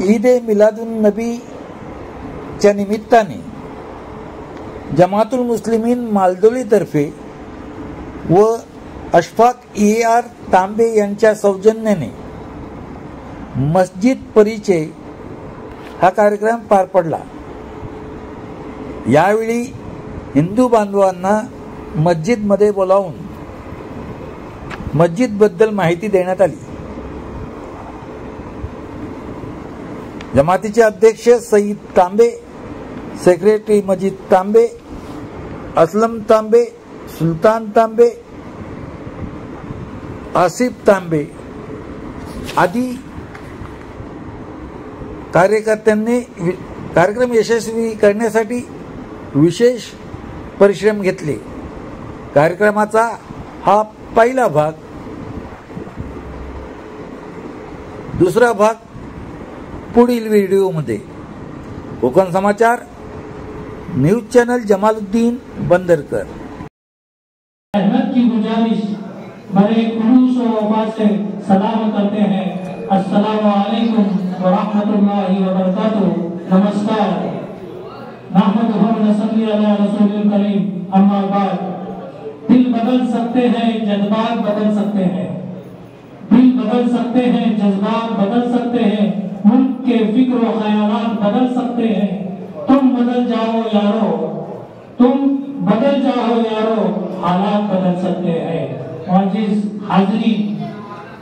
ईद ए मिलादुन नबीच्या निमित्ताने जमातुल मुस्लिमीन मालदोलीतर्फे व अशफाक EAR तांबे यांच्या सौजन्याने मस्जिद परिचय हा कार्यक्रम पार पडला। यावेळी हिंदू बांधवांना मस्जिदमध्ये बोलावून मस्जिदबद्दल माहिती देण्यात आली। जमातीचे अध्यक्ष सईद तांबे, सेक्रेटरी मजीद तांबे, असलम तांबे, सुलतान तांबे, आसिफ तांबे आदी कार्यकर्त्यांनी कार्यक्रम यशस्वी करण्यासाठी विशेष परिश्रम घेतले। कार्यक्रमाचा हा पहिला भाग। दुसरा भाग पुढील व्हिडिओमध्ये। कोकण समाचार न्यूज चॅनल जमालुद्दीन बंदरकर। रहमत की गुजारिश बड़े खुलूस और वफा से सलाम करते हैं। अस्सलामु अलैकुम व रहमतुल्लाहि व बरकातुहू। नमस्कार। नहमदुहु व नसल्ली अला रसूलिल करीम। अम्मा बाद। दिल बदल सकते हैं, जज्बात बदल सकते हैं। दिल बदल सकते हैं, जज्बात बदल सकते हैं, मुल्क के फिक्र और ख्यालात बदल सकते हैं। तुम बदल जाओ यारो, तुम बदल जाओ यारो, हालात बदल सकते हैं। और जिस हाजिरी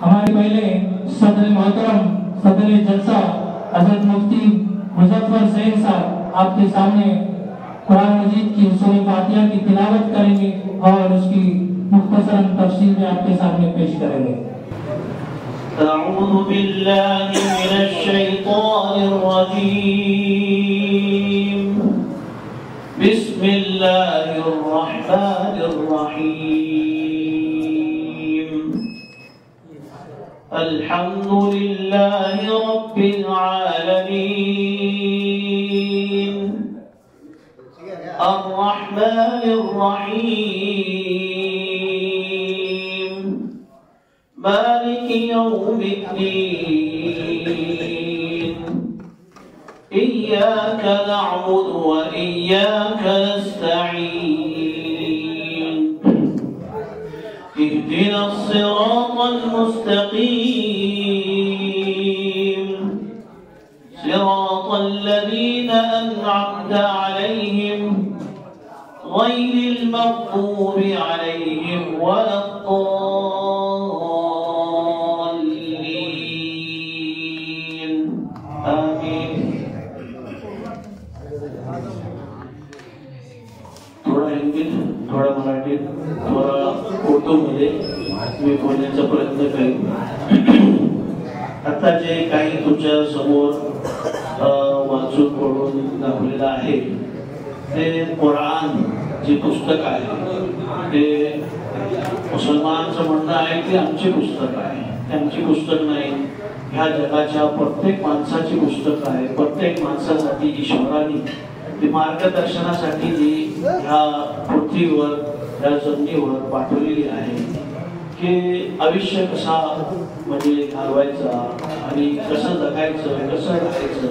हमारे पहले सदर मोहतरम सदर जलसा हजरत मुफ्ती मुजफ्फर सैयद साहब आपके सामने कुरान मजीद की सूरह फातिहा की तिलावत करेंगे और उसकी मुख्तसरन तफसील में आपके सामने पेश करेंगे। अऊज़ु बिल्लाहि मिनश शैतानिर रजीम। बिस्मिल्लाहिर रहमानिर रहीम। अल्हम्दुलिल्लाहि रब्बिल आलमीन। अर्रहमानिर रहीम। मालिकि यौमिद्दीन। इय्याका नअबुदु व इय्याका नस्तईन। इहदिनस सिरातल मुस्तकीम। सिरातल लज़ीना अनअमता अलैहिम गैरिल मग़्दूबि अलैहिम वलद्दाल्लीन। आमीन। थोड़ा हिंदीत, थोड़ा मराठीत, थोड़ा उर्दूमध्ये मी बोलण्याचा प्रयत्न करेन। आता जे काही तुमच्या समोर वाचून पढून दाखवलेलं आहे ते कुराण जे पुस्तक आहे ते मुसलमानांचं म्हणणं आहे की आमचे पुस्तक आहे। ते आमची पुस्तक नाही, ह्या जगाच्या प्रत्येक माणसाची पुस्तक आहे। प्रत्येक माणसासाठी ईश्वराने ती मार्गदर्शनासाठी जी ह्या पृथ्वीवर ह्या जमिनीवर पाठवलेली आहे की आयुष्य कसा म्हणजे घालवायचा आणि कसं जगायचं, कसं राहायचं,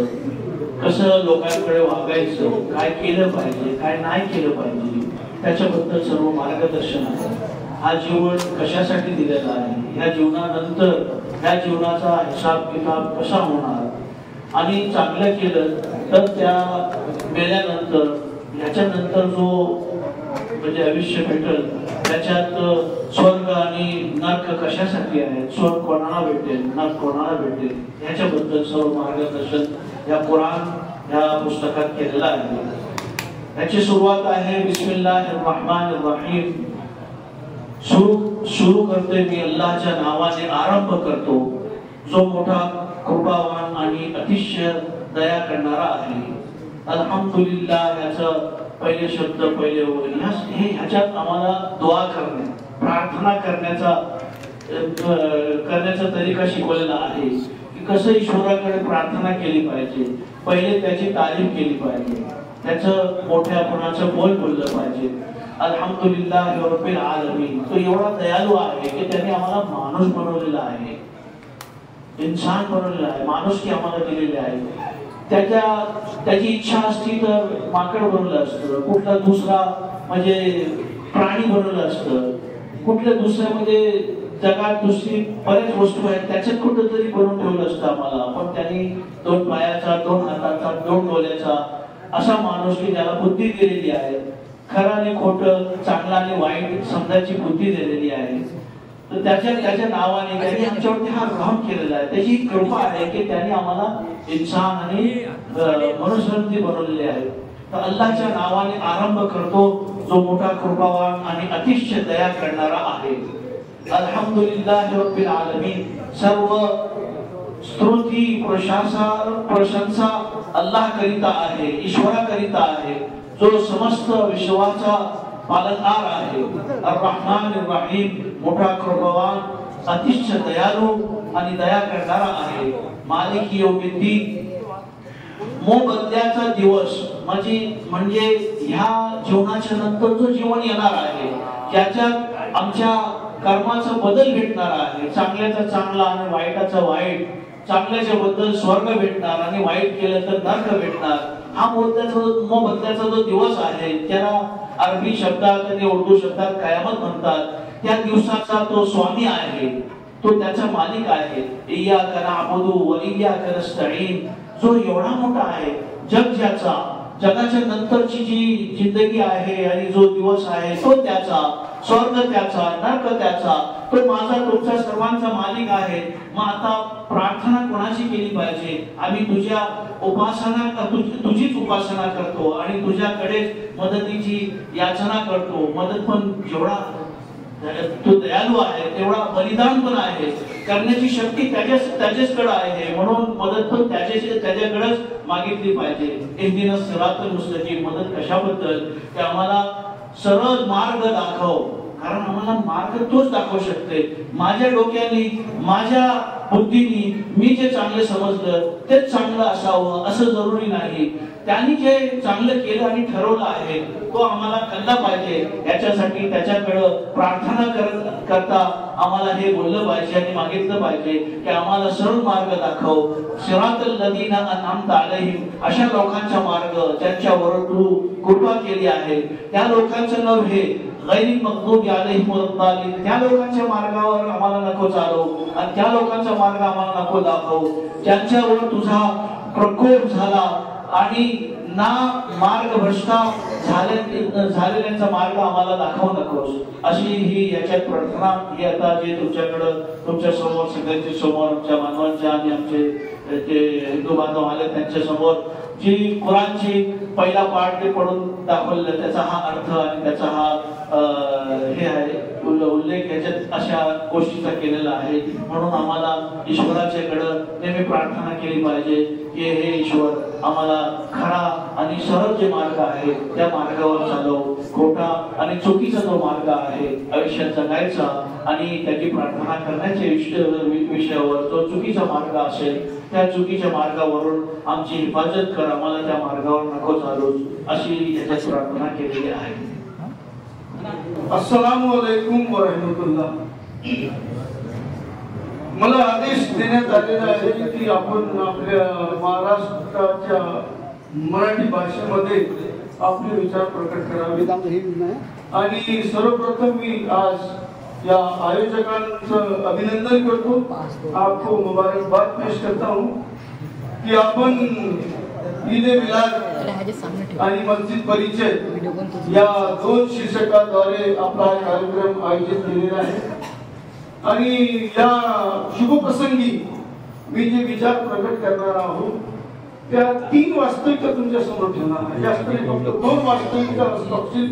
कसं लोकांकडे वागायचं, काय केलं पाहिजे, काय नाही केलं पाहिजे, त्याच्याबद्दल सर्व मार्गदर्शन आहे। हा जीवन कशासाठी दिलेला आहे, ह्या जीवनानंतर ह्या जीवनाचा हिसाब किताब कसा होणार आणि चांगलं केलं तर त्या मेल्यानंतर ह्याच्यानंतर जो म्हणजे आयुष्य भेटेल त्याच्यात स्वर्ग आणि नरक कशासाठी आहे, स्वर्ग कोणाला भेटेल, नरक कोणाला भेटेल, ह्याच्याबद्दल सर्व मार्गदर्शन या कुराण या पुस्तकात केलेलं आहे। याची सुरुवात आहे बिस्मिल्लाहिर रहमानिर रहीम। सुरू करते मी अल्लाहच्या नावाने आरंभ करतो जो मोठा कृपावान आणि अतिशय दया करणारा आहे। अल्हम्दुलिल्लाह याचा पहिले शब्द पहिले ह्याच्यात आम्हाला दुआ करणे, प्रार्थना करण्याचा तरीका शिकवलेला आहे की कसं ईश्वराकडे प्रार्थना केली पाहिजे। पहिले त्याची तारीफ केली पाहिजे, त्याचं मोठ्यापणाचं बोल बोललं पाहिजे। अल्हम्दुलिल्लाह रब्बिल आलमीन। तो एवढा दयाळू आहे की त्याने आम्हाला माणूस बनवलेला आहे। इन्सान बनवलेला आहे, माणुसकी आम्हाला दिलेली आहे. त्याची इच्छा असती तर माकड बनवलं असतं, कुठला दुसरा म्हणजे प्राणी बनवलं असतं, कुठल्या दुसऱ्या म्हणजे जगात दुसरी बऱ्याच वस्तू आहेत त्याच्यात कुठंतरी बनवून ठेवलं असतं आम्हाला. पण त्यांनी 2 पायाचा, 2 हाताचा, 2 डोळ्याचा असा माणूस की ज्याला बुद्धी दिलेली आहे, खरं आणि खोटं, चांगलं आणि वाईट समजायची बुद्धी दिलेली आहे. तर त्याच्या नावाने त्यांनी आमच्यावरती हा रहम केलेला आहे. त्याची कृपा आहे की त्यांनी आम्हाला इन्सान आणि मनुष्यवृत्ती बनवलेली आहे. तर अल्लाहच्या नावाने आरंभ करतो जो मोठा कृपावान आणि अतिशय दया करणारा आहे. अल्हम्दुलिल्लाह रब्बिल आलमीन. सर्व स्तुती प्रशंसा अल्लाह करिता आहे, ईश्वरा करिता आहे, जो समस्त विश्वाचा पालनहार आहे. अर्रहमान अर्रहीम, मोठा कृपावान, अतिशय दयाळू आणि दया करणारा आहे. मालिक यौमिद्दीन, मोबदल्याचा दिवस म्हणजे ह्या जीवनाच्या नंतर जो जीवन येणार आहे त्याच्यात आमच्या कर्माचा बदल भेटणार आहे. चांगल्याचा चांगला आणि वाईटाचा वाईट. चांगल्याच्या बद्दल स्वर्ग भेटणार आणि वाईट केलं तर नरक भेटणार. हा मोबदल्याचा जो दिवस आहे त्याला अरबी शब्दात आणि उर्दू शब्दात कयामत म्हणतात. त्या दिवसाचा तो स्वामी आहे, तो त्याचा मालिक आहे. इय्याका नअबुदु व इय्याका नस्तईन. जो एवढा मोठा आहे, जगाच्या नंतरची जी जिंदगी आहे आणि जो दिवस आहे तो त्याचा, स्वर्ग त्याचा, नरक त्याचा, तो माझा तुमचा सर्वांचा मालिक आहे. मग आता प्रार्थना कोणाची केली पाहिजे? आम्ही तुझीच उपासना करतो आणि तुझ्याकडेच मदतीची याचना करतो. मदत पण जेवढा तो दयालू आहे तेवढा बलिदान पण आहे. करण्याची शक्ती त्याच्याचकडे आहे, म्हणून मदत पण त्याच्याकडेच मागितली पाहिजे. इहदिनस सिरातल मुस्तकीम. मदत कशाबद्दल? की आम्हाला सरळ मार्ग दाखव, कारण आम्हाला मार्ग तोच दाखवू शकते. माझ्या डोक्याने, माझ्या बुद्धीने मी जे चांगले समजलं तेच चांगलं असावं असं जरुरी नाही. त्यांनी जे चांगलं केलं आणि ठरवलं आहे तो आम्हाला कळला पाहिजे. याच्यासाठी त्याच्याकडे प्रार्थना करता आम्हाला हे बोललं पाहिजे आणि मागितलं पाहिजे की आम्हाला सरळ मार्ग दाखव. सिरातल लदीना अनअमता अलैहिम. अशा लोकांचा मार्ग ज्यांच्यावर तू कृपा केली आहे त्या लोकांचं नाव हे गैरी मगदूब अलैहिम वलद्दालिन. त्या लोकांच्या मार्गावर आम्हाला नको चालव आणि त्या लोकांचा मार्ग आम्हाला नको दाखव ज्यांच्यावर तुझा प्रकोप झाला आणि ना मार्ग भ्रष्टा झालेल्यांचा मार्ग आम्हाला दाखवू नकोस. अशी ही याच्यात प्रार्थना ही आता जे तुमच्या समोर सगळ्यांच्या समोर आमच्या मानवांच्या आणि आमचे जे हिंदू बांधव आले त्यांच्या समोर जी कुराणची पहिला पाठ ते पढून दाखवलेला त्याचा हा अर्थ आणि त्याचा हा हे आहे उल्लेख याच्यात अशा गोष्टीचा केलेला आहे. म्हणून आम्हाला ईश्वराच्याकडे नेहमी प्रार्थना केली पाहिजे की हे ईश्वर आम्हाला खरा आणि सरळ जे मार्ग आहे त्या मार्गावर चालव. खोटा आणि चुकीचा जो मार्ग आहे आयुष्यात जगायचा आणि त्याची प्रार्थना करण्याच्या विषयावर जो चुकीचा मार्ग असेल त्या चुकीच्या मार्गावरून आमची हिफाजत कर. आम्हाला त्या मार्गावर नको चालूच अशी याच्यात प्रार्थना केलेली आहे. अस्सलामु अलैकुम व रहमतुल्लाह. मला आदेश देण्यात आलेला आहे की आपण आपल्या महाराष्ट्राच्या मराठी भाषेमध्ये आपले विचार प्रकट करावे. आणि सर्वप्रथम मी आज या आयोजकांचं अभिनंदन करतो. आपको मुबारकबाद पेश करता हूँ की आपण ईद ए मिलाद आणि मस्जिद परिचय या 2 शीर्षकाद्वारे आपला कार्यक्रम आयोजित केलेला आहे. आणि या शुभप्रसंगी मी जे विचार प्रकट करणार आहोत त्या 3 वास्तविकता तुमच्या समोर ठेवणार आहे. जास्त फक्त 2 वास्तविकता तपशील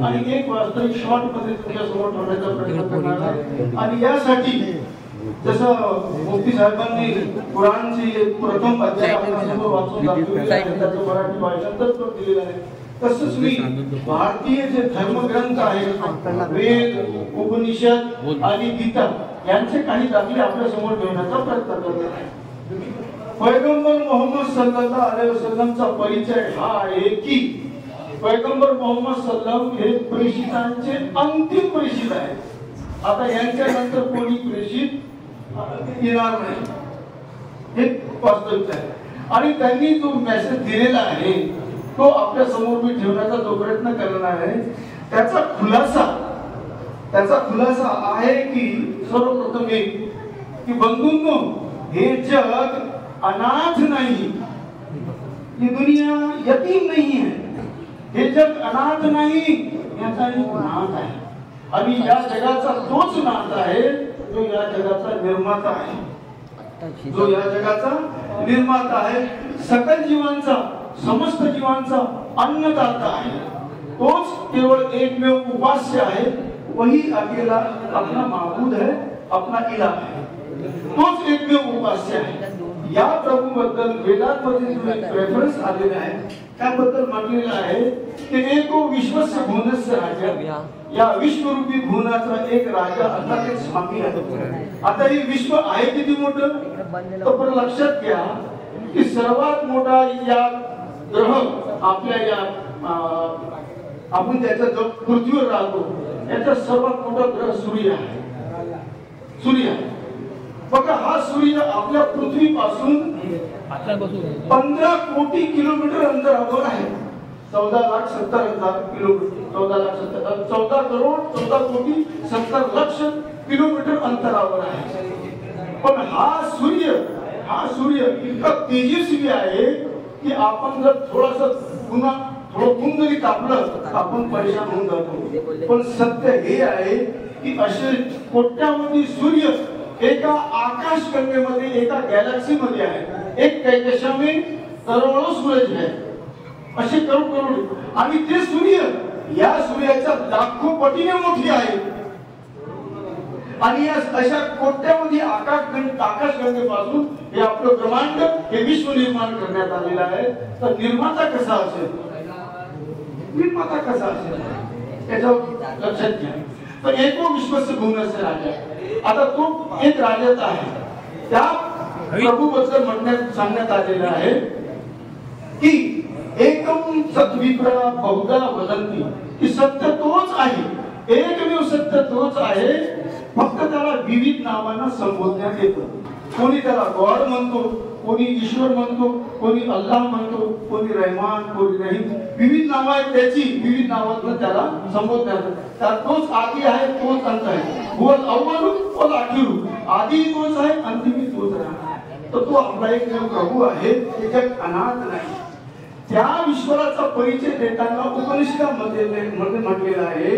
आणि 1 वास्तविक शॉर्ट मध्ये तुमच्या समोर ठेवण्याचा प्रयत्न करणार आहे. आणि यासाठी जसं मुफ्ती साहेबांनी कुराणची प्रथम अध्याय आपल्यासमोर वाचून दाखवलेला आहे, त्याचं मराठी भाषांतर केलेलं आहे, तसंच मी भारतीय जे धर्मग्रंथ आहेत वेद, उपनिषद आणि गीता यांचे काही दाखले आपल्या समोर ठेवण्याचा प्रयत्न करणार आहे. पैगंबर मोहम्मद सल्लल्लाहु अलैहि वसल्लमचा परिचय हा आहे की पैगंबर मोहम्मद सल्लम हे प्रेषितांचे अंतिम प्रेषित आहेत. आता यांच्या नंतर कोणी प्रेषित येणार नाही. हे वास्तविकता आहे. आणि त्यांनी जो मेसेज दिलेला आहे तो आपल्या समोर मी ठेवण्याचा जो प्रयत्न करणार आहे त्याचा खुलासा आहे की सर्वप्रथम एक की बंधूंनो, हे जग अनाथ नाही, ही दुनिया यतीम नाही आहे. हे जग अनाथ नाही, याचा एक नाथ आहे. आणि या जगाचा तोच नाथ आहे जो या जगाचा निर्माता आहे, जो या जगाचा निर्माता आहे, सकल जीवांचा, समस्त जीवांचा अन्नदाता आहे. तोच केवळ एकमेव उपास्य आहे. वही अकेला अपना माबूद है, अपना इलाह है. तोच एकमेव उपास्य आहे. या प्रभूबद्दल वेदांमध्ये जो एक रेफरन्स आलेला आहे त्याबद्दल म्हटलेलं आहे की एको विश्वस्य भुवनस्य राजा, या विश्वरूपी भुवनाचा एक राजा अर्थात एक स्वामी आहे. आता हे विश्व आहे किती मोठं, तर पण लक्षात घ्या की सर्वात मोठा या ग्रह आपल्या या आपण त्याच्या जो पृथ्वीवर राहतो याचा सर्वात मोठा ग्रह सूर्य आहे. बघा, हा सूर्य आपल्या पृथ्वीपासून 15 कोटी किलोमीटर अंतरावर आहे. 14,70,000 किलोमीटर, 14 करोड 14 कोटी 70 लक्ष किलोमीटर अंतरावर आहे. पण हा सूर्य इतका तेजस्वी आहे की आपण जर थोडं ऊन जरी तापलं आपण परेशान होऊन जातो. पण सत्य हे आहे की असे कोट्यावधी सूर्य एका आकाशगंगेमध्ये, एका गॅलेक्सी मध्ये आहे. एक कैकशामे करोडो सूरज आहे, असे करोड. आणि ते सूर्य या सूर्याच्या लाखो पटीने मोठी आहे. आणि अशा कोट्यावधी आकाशगंगेपासून हे आपलं ब्रह्मांड, हे विश्व निर्माण करण्यात आलेलं आहे. तर निर्माता कसा असेल त्याच्यावर लक्षात घ्या. तर एको विश्वस्य भुवनस्य राजा, आता तो एक राजाच आहे. त्या प्रभूबद्दल सांगण्यात आलेलं आहे की एकम सद्विप्रा बहुधा वदन्ति, की सत्य तोच आहे, एकमेव सत्य तोच आहे. फक्त त्याला विविध नावांना संबोधण्यात येतं. कोणी त्याला गॉड म्हणतो, कोणी ईश्वर म्हणतो, कोणी अल्लाह म्हणतो, कोणी रहमान, कोणी रहीम. विविध नावं आहेत त्याची, विविध नावातनं त्याला संबोधण्यात. त्यात तोच आदी आहे, तोच अंत आहे. वल अव्वल वल आखिर, आदी तोच आहे, अंतिम तोच राहणार. तर तो आपला एक प्रभू आहे, त्याच्यात अनाथ नाही. त्या ईश्वराचा परिचय देताना उपनिषदामध्ये म्हटलेलं आहे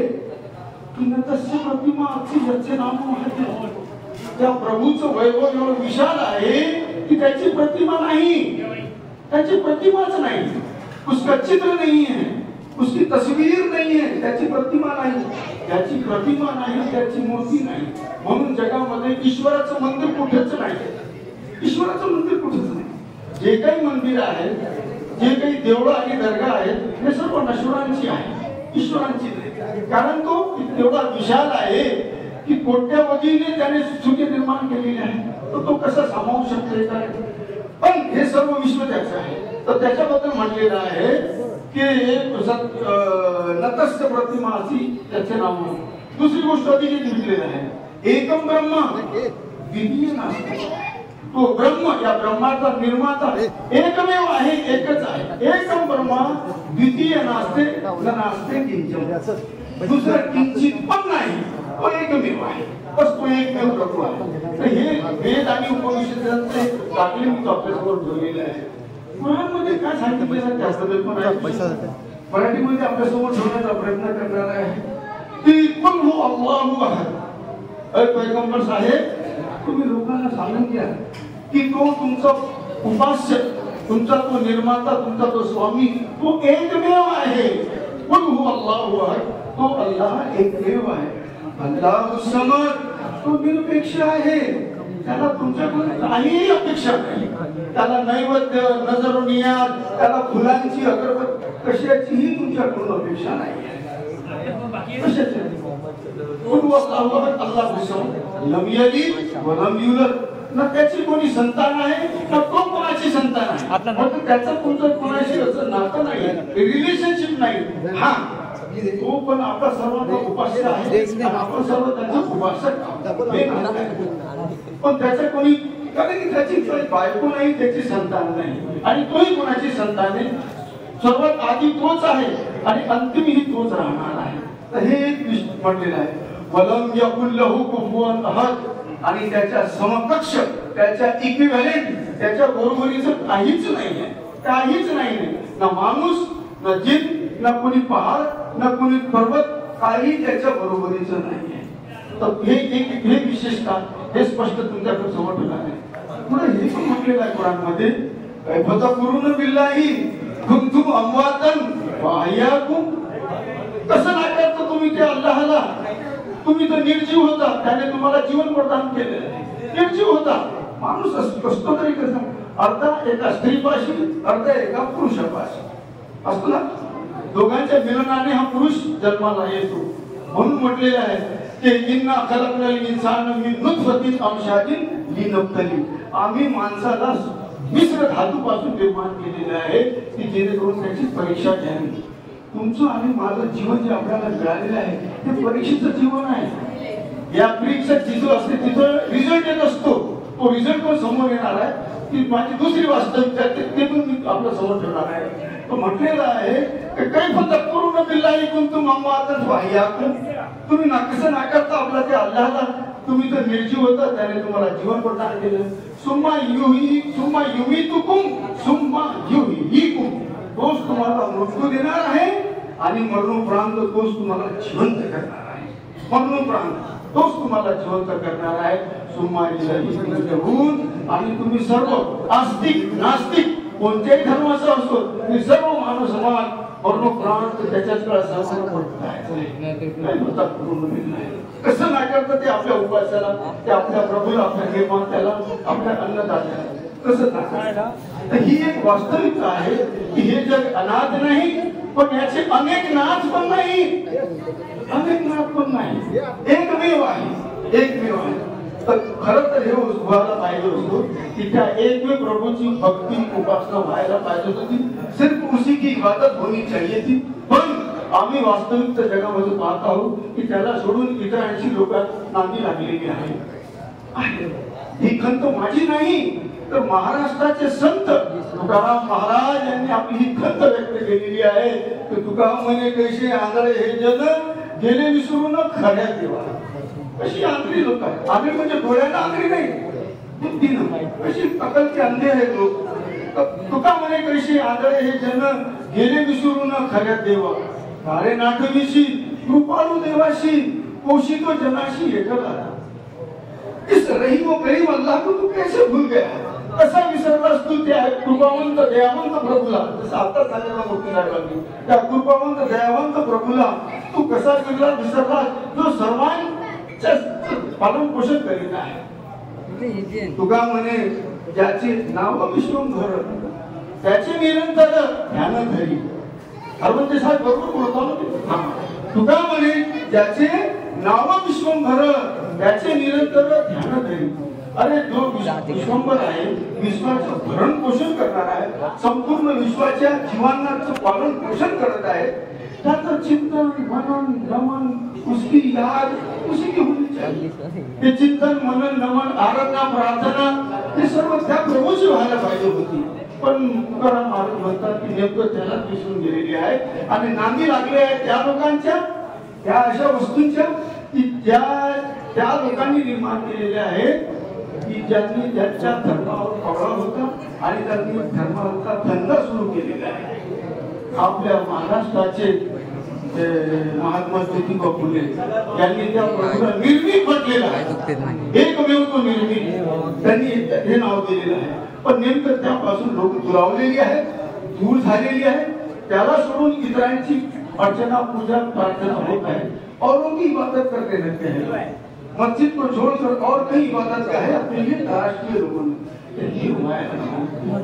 की तस्य प्रतिमा अक्षी नाम आहे. त्या प्रभूचं वैभव एवढं विशाल आहे की त्याची प्रतिमा नाही, त्याची प्रतिमाच नाही, उसका चित्र नहीं है, उसकी तस्वीर नहीं है, त्याची प्रतिमा नाही, त्याची प्रतिमा नाही, त्याची मूर्ती नाही. म्हणून जगामध्ये ईश्वराचं मंदिर कुठेच नाही, ईश्वराचं मंदिर कुठेच नाही. जे काही मंदिर आहे, जे काही देवळं आणि दर्गा आहेत हे सर्व नश्वरांची आहे, ईश्वरांची नाही. कारण तो एवढा विशाल आहे की कोट्यावधीने त्याने सूर्य निर्माण केलेले आहे. तर तो कसा सामावू शकतो? पण हे सर्व विश्व त्याचं आहे. तर त्याच्याबद्दल म्हटलेलं आहे की नतस्य प्रतिमा अशी त्याचे नाव. दुसरी गोष्ट अतिशय म्हटलेलं आहे एकम ब्रह्म द्वितीय नास्ति. तो ब्रह्म, या ब्रह्माचा निर्माता एकमेव आहे, एकच आहे. एकम ब्रह्म द्वितीय नास्ते न नास्ते किंचित. दुसरं किंचित पण नाही, तो एकमेव आहे. बस तो एकमेव प्रभू आहे. तर हे वेद आणि उपनिषदांचे दाखले मी आपल्यासमोर ठेवलेले आहे. कुराणमध्ये काय सांगितलेलं त्याबद्दल पण आहे, मराठीमध्ये आपल्यासमोर ठेवण्याचा प्रयत्न करणार आहे की पण हो अल्लाहु अहद. पैगंबर साहेब, तुम्ही लोकांना सांगून द्या की तो तुमचा उपास्य, तुमचा तो निर्माता, तुमचा तो स्वामी, तो एकमेव आहे. पण हो अल्लाहु अहद, तो अल्लाह एकमेव आहे. अल्लाहु समद, तो निरपेक्ष आहे. त्याला तुमच्याकडून काहीही अपेक्षा नाही. त्याला नैवेद्य, नजर नियाज, त्याला फुलांची, अगरबत्ती कशाचीही तुमच्याकडून अपेक्षा नाही. कशाची? अल्लाहु समद लम यलिद व लम यूलद. ना त्याची कोणी संतान आहे ना तो कोणाची संतान आहे. फक्त त्याचं तुमचं कोणाशी असं नातं नाही, रिलेशनशिप नाही. हा, तो पण आपला सर्वांचा उपास्य आहे, आपण सर्व त्यांचा उपासक आहोत. पण त्याचं कोणी कारण की त्याची बायको नाही, त्याची संतान नाही आणि तोही कोणाची संतान नाही. सर्वात आधी तोच आहे आणि अंतिमही तोच राहणार आहे. तर हे एक म्हटलेलं आहे, वलम यकुल लहू कुफुवन अहद. आणि त्याच्या समकक्ष, त्याच्या इक्विव्हॅलेंट, त्याच्या बरोबरीचं काहीच नाही आहे, काहीच नाही. ना माणूस, ना जिन, ना कोणी पहाड, ना कोणी पर्वत, काही त्याच्या बरोबरीचं नाही आहे. तर हे विशेषता हे स्पष्ट तुमच्याकडे समोर ठेवलं आहे. पुढे हे पण म्हटलेलं आहे कुराणमध्ये, फतकुरुन बिल्लाही कुंतुम अमवातन व अहयाकुम. कसं नाकारता तुम्ही त्या अल्लाहला? तुम्ही तर निर्जीव होता, त्याने तुम्हाला जीवन प्रदान केलेलं आहे. निर्जीव होता माणूस, असतो तरी कसं, अर्धा एका स्त्रीपाशी, अर्धा एका पुरुषापाशी असतो ना. दोघांच्या मिलनाने हा पुरुष जन्माला येतो. म्हणून म्हटलेलं आहे की इन्ना खलकनल इन्सान मिन नुतफतिन अमशाजिन लिनब्तली. आम्ही माणसाला मिश्र धातूपासून निर्माण केलेलं आहे की जेणेकरून त्याची परीक्षा घ्यावी. तुमचं आणि माझं जीवन जे आपल्याला मिळालेलं आहे ते परीक्षेचं जीवन आहे. या परीक्षा जिथं असते तिथं रिझल्ट येत असतो. तो रिझल्ट पण समोर येणार आहे. ती माझी दुसरी वास्तविकता, ते पण मी आपल्या समोर ठेवणार आहे. तो म्हटलेलं आहे की कैफ तकफुरुन बिल्लाही कुंतुम अमवातन व अहयाकुम. तुम्ही कसं नाकारता आपला त्या अल्लाहला? तुम्ही तर निर्जीव होता, त्याने तुम्हाला जीवन प्रदान केलं. सुम्मा युमीतुकुम सुम्मा युहयीकुम. तोच तुम्हाला मृत्यू देणार आहे आणि मरणोपरांत तोच तुम्हाला जिवंत करणार आहे. मरणोपरांत तोच तुम्हाला जिवंत करणार आहे. सुम्मा इलैहि तुरजऊन. आणि तुम्ही सर्व आस्तिक नास्तिक कोणत्याही धर्माचा असो, तुम्ही सर्व मानव समाज मरणोपरांत त्याच्याकडे समर्पण आहे. कसं नाकारतं ते आपल्या उपासाला, ते आपल्या प्रभूला, आपल्या निर्मात्याला, आपल्या अन्नदात्याला कसं नाकारतं? तर ही एक वास्तविकता आहे की हे जग अनाथ नाही, पण याचे अनेक नाथ पण नाही, अनेक नाथ पण नाही. एकमेव आहे, एकमेव आहे. तर खरं तर हे व्हायला पाहिजे होतो की त्या एकमेव प्रभूची भक्ती उपासना व्हायला पाहिजे होती. सिर्फ उसी की इबादत होनी चाहिए थी. पण आम्ही वास्तविक जगामध्ये पाहत आहोत की त्याला सोडून इतरांची लोक नांदी लागलेली आहे. ही खंत माझी नाही, तर महाराष्ट्राचे संत तुकाराम महाराज यांनी आपली ही खंत व्यक्त केलेली आहे की तुका म्हणे कैसे आंधळे हे जन गेले विसरून खऱ्या देवा. कशी आंधळी लोक आहेत. आंधळी म्हणजे डोळ्याला आंधळी नाही, बुद्धीनं कशी अकलचे अंधे आहेत लोक. तुका म्हणे कैसे आंधळे हे जन गेले विसरून खऱ्या देवा. सारे नाठविशी कृपाळू देवाशी पोषितो जनाशी एकला. इस रहीम व करीम अल्लाह को तू कैसे भूल गया? कसा विसरलास तू त्या कृपावंत दयावंत प्रभूला? जसं आता सांगितलं मोठी साहेबांनी, त्या कृपावंत दयावंत प्रभूला तू कसा विसरला जो सर्वांच्या पालन पोषण करीत आहे. तुका म्हणे ज्याचे नाव विश्वंभर त्याचे निरंतर ध्यान धरी. हरवंते साहेब बरोबर बोलतो ना. तुका म्हणे ज्याचे नाव विश्वंभर त्याचे निरंतर ध्यान धरी. अरे जो विश्वंभर आहे, विश्वाचं भरण पोषण करणार आहे, संपूर्ण विश्वाच्या जीवांनाचं पालन पोषण करत आहे, त्याचं चिंतन मनन नमन उसकी याद उसी की होनी चाहिए. हे चिंतन मनन नमन आराधना प्रार्थना हे सर्व त्या प्रभूची व्हायला पाहिजे होती. पण तुकाराम महाराज म्हणतात की नेमकं त्याला विसरून गेलेली आहे आणि नांदी लागले आहे त्या लोकांच्या, त्या अशा वस्तूंच्या की त्या लोकांनी निर्माण केलेल्या आहेत की ज्यांनी त्यांच्या धर्मावर पगडा होता आणि त्यांनी धर्माचा धंदा सुरू केलेला आहे. आपल्या महाराष्ट्राचे महात्मा ज्योतिबा फुले यांनी त्या प्रभूला निर्भीक म्हटलेलं आहे. एकमेव तो निर्भीक त्यांनी हे नाव दिलेलं आहे. पण नेमकं त्यापासून लोक दुरावलेली आहेत, दूर झालेली आहे. त्याला सोडून इतरांची अर्चना पूजा प्रार्थना होत आहे. औरों की इबादत करते रहते हैं. मस्जिद को छोड़कर और कई इबादत का है अपने लिए राष्ट्रीय लोगों ने.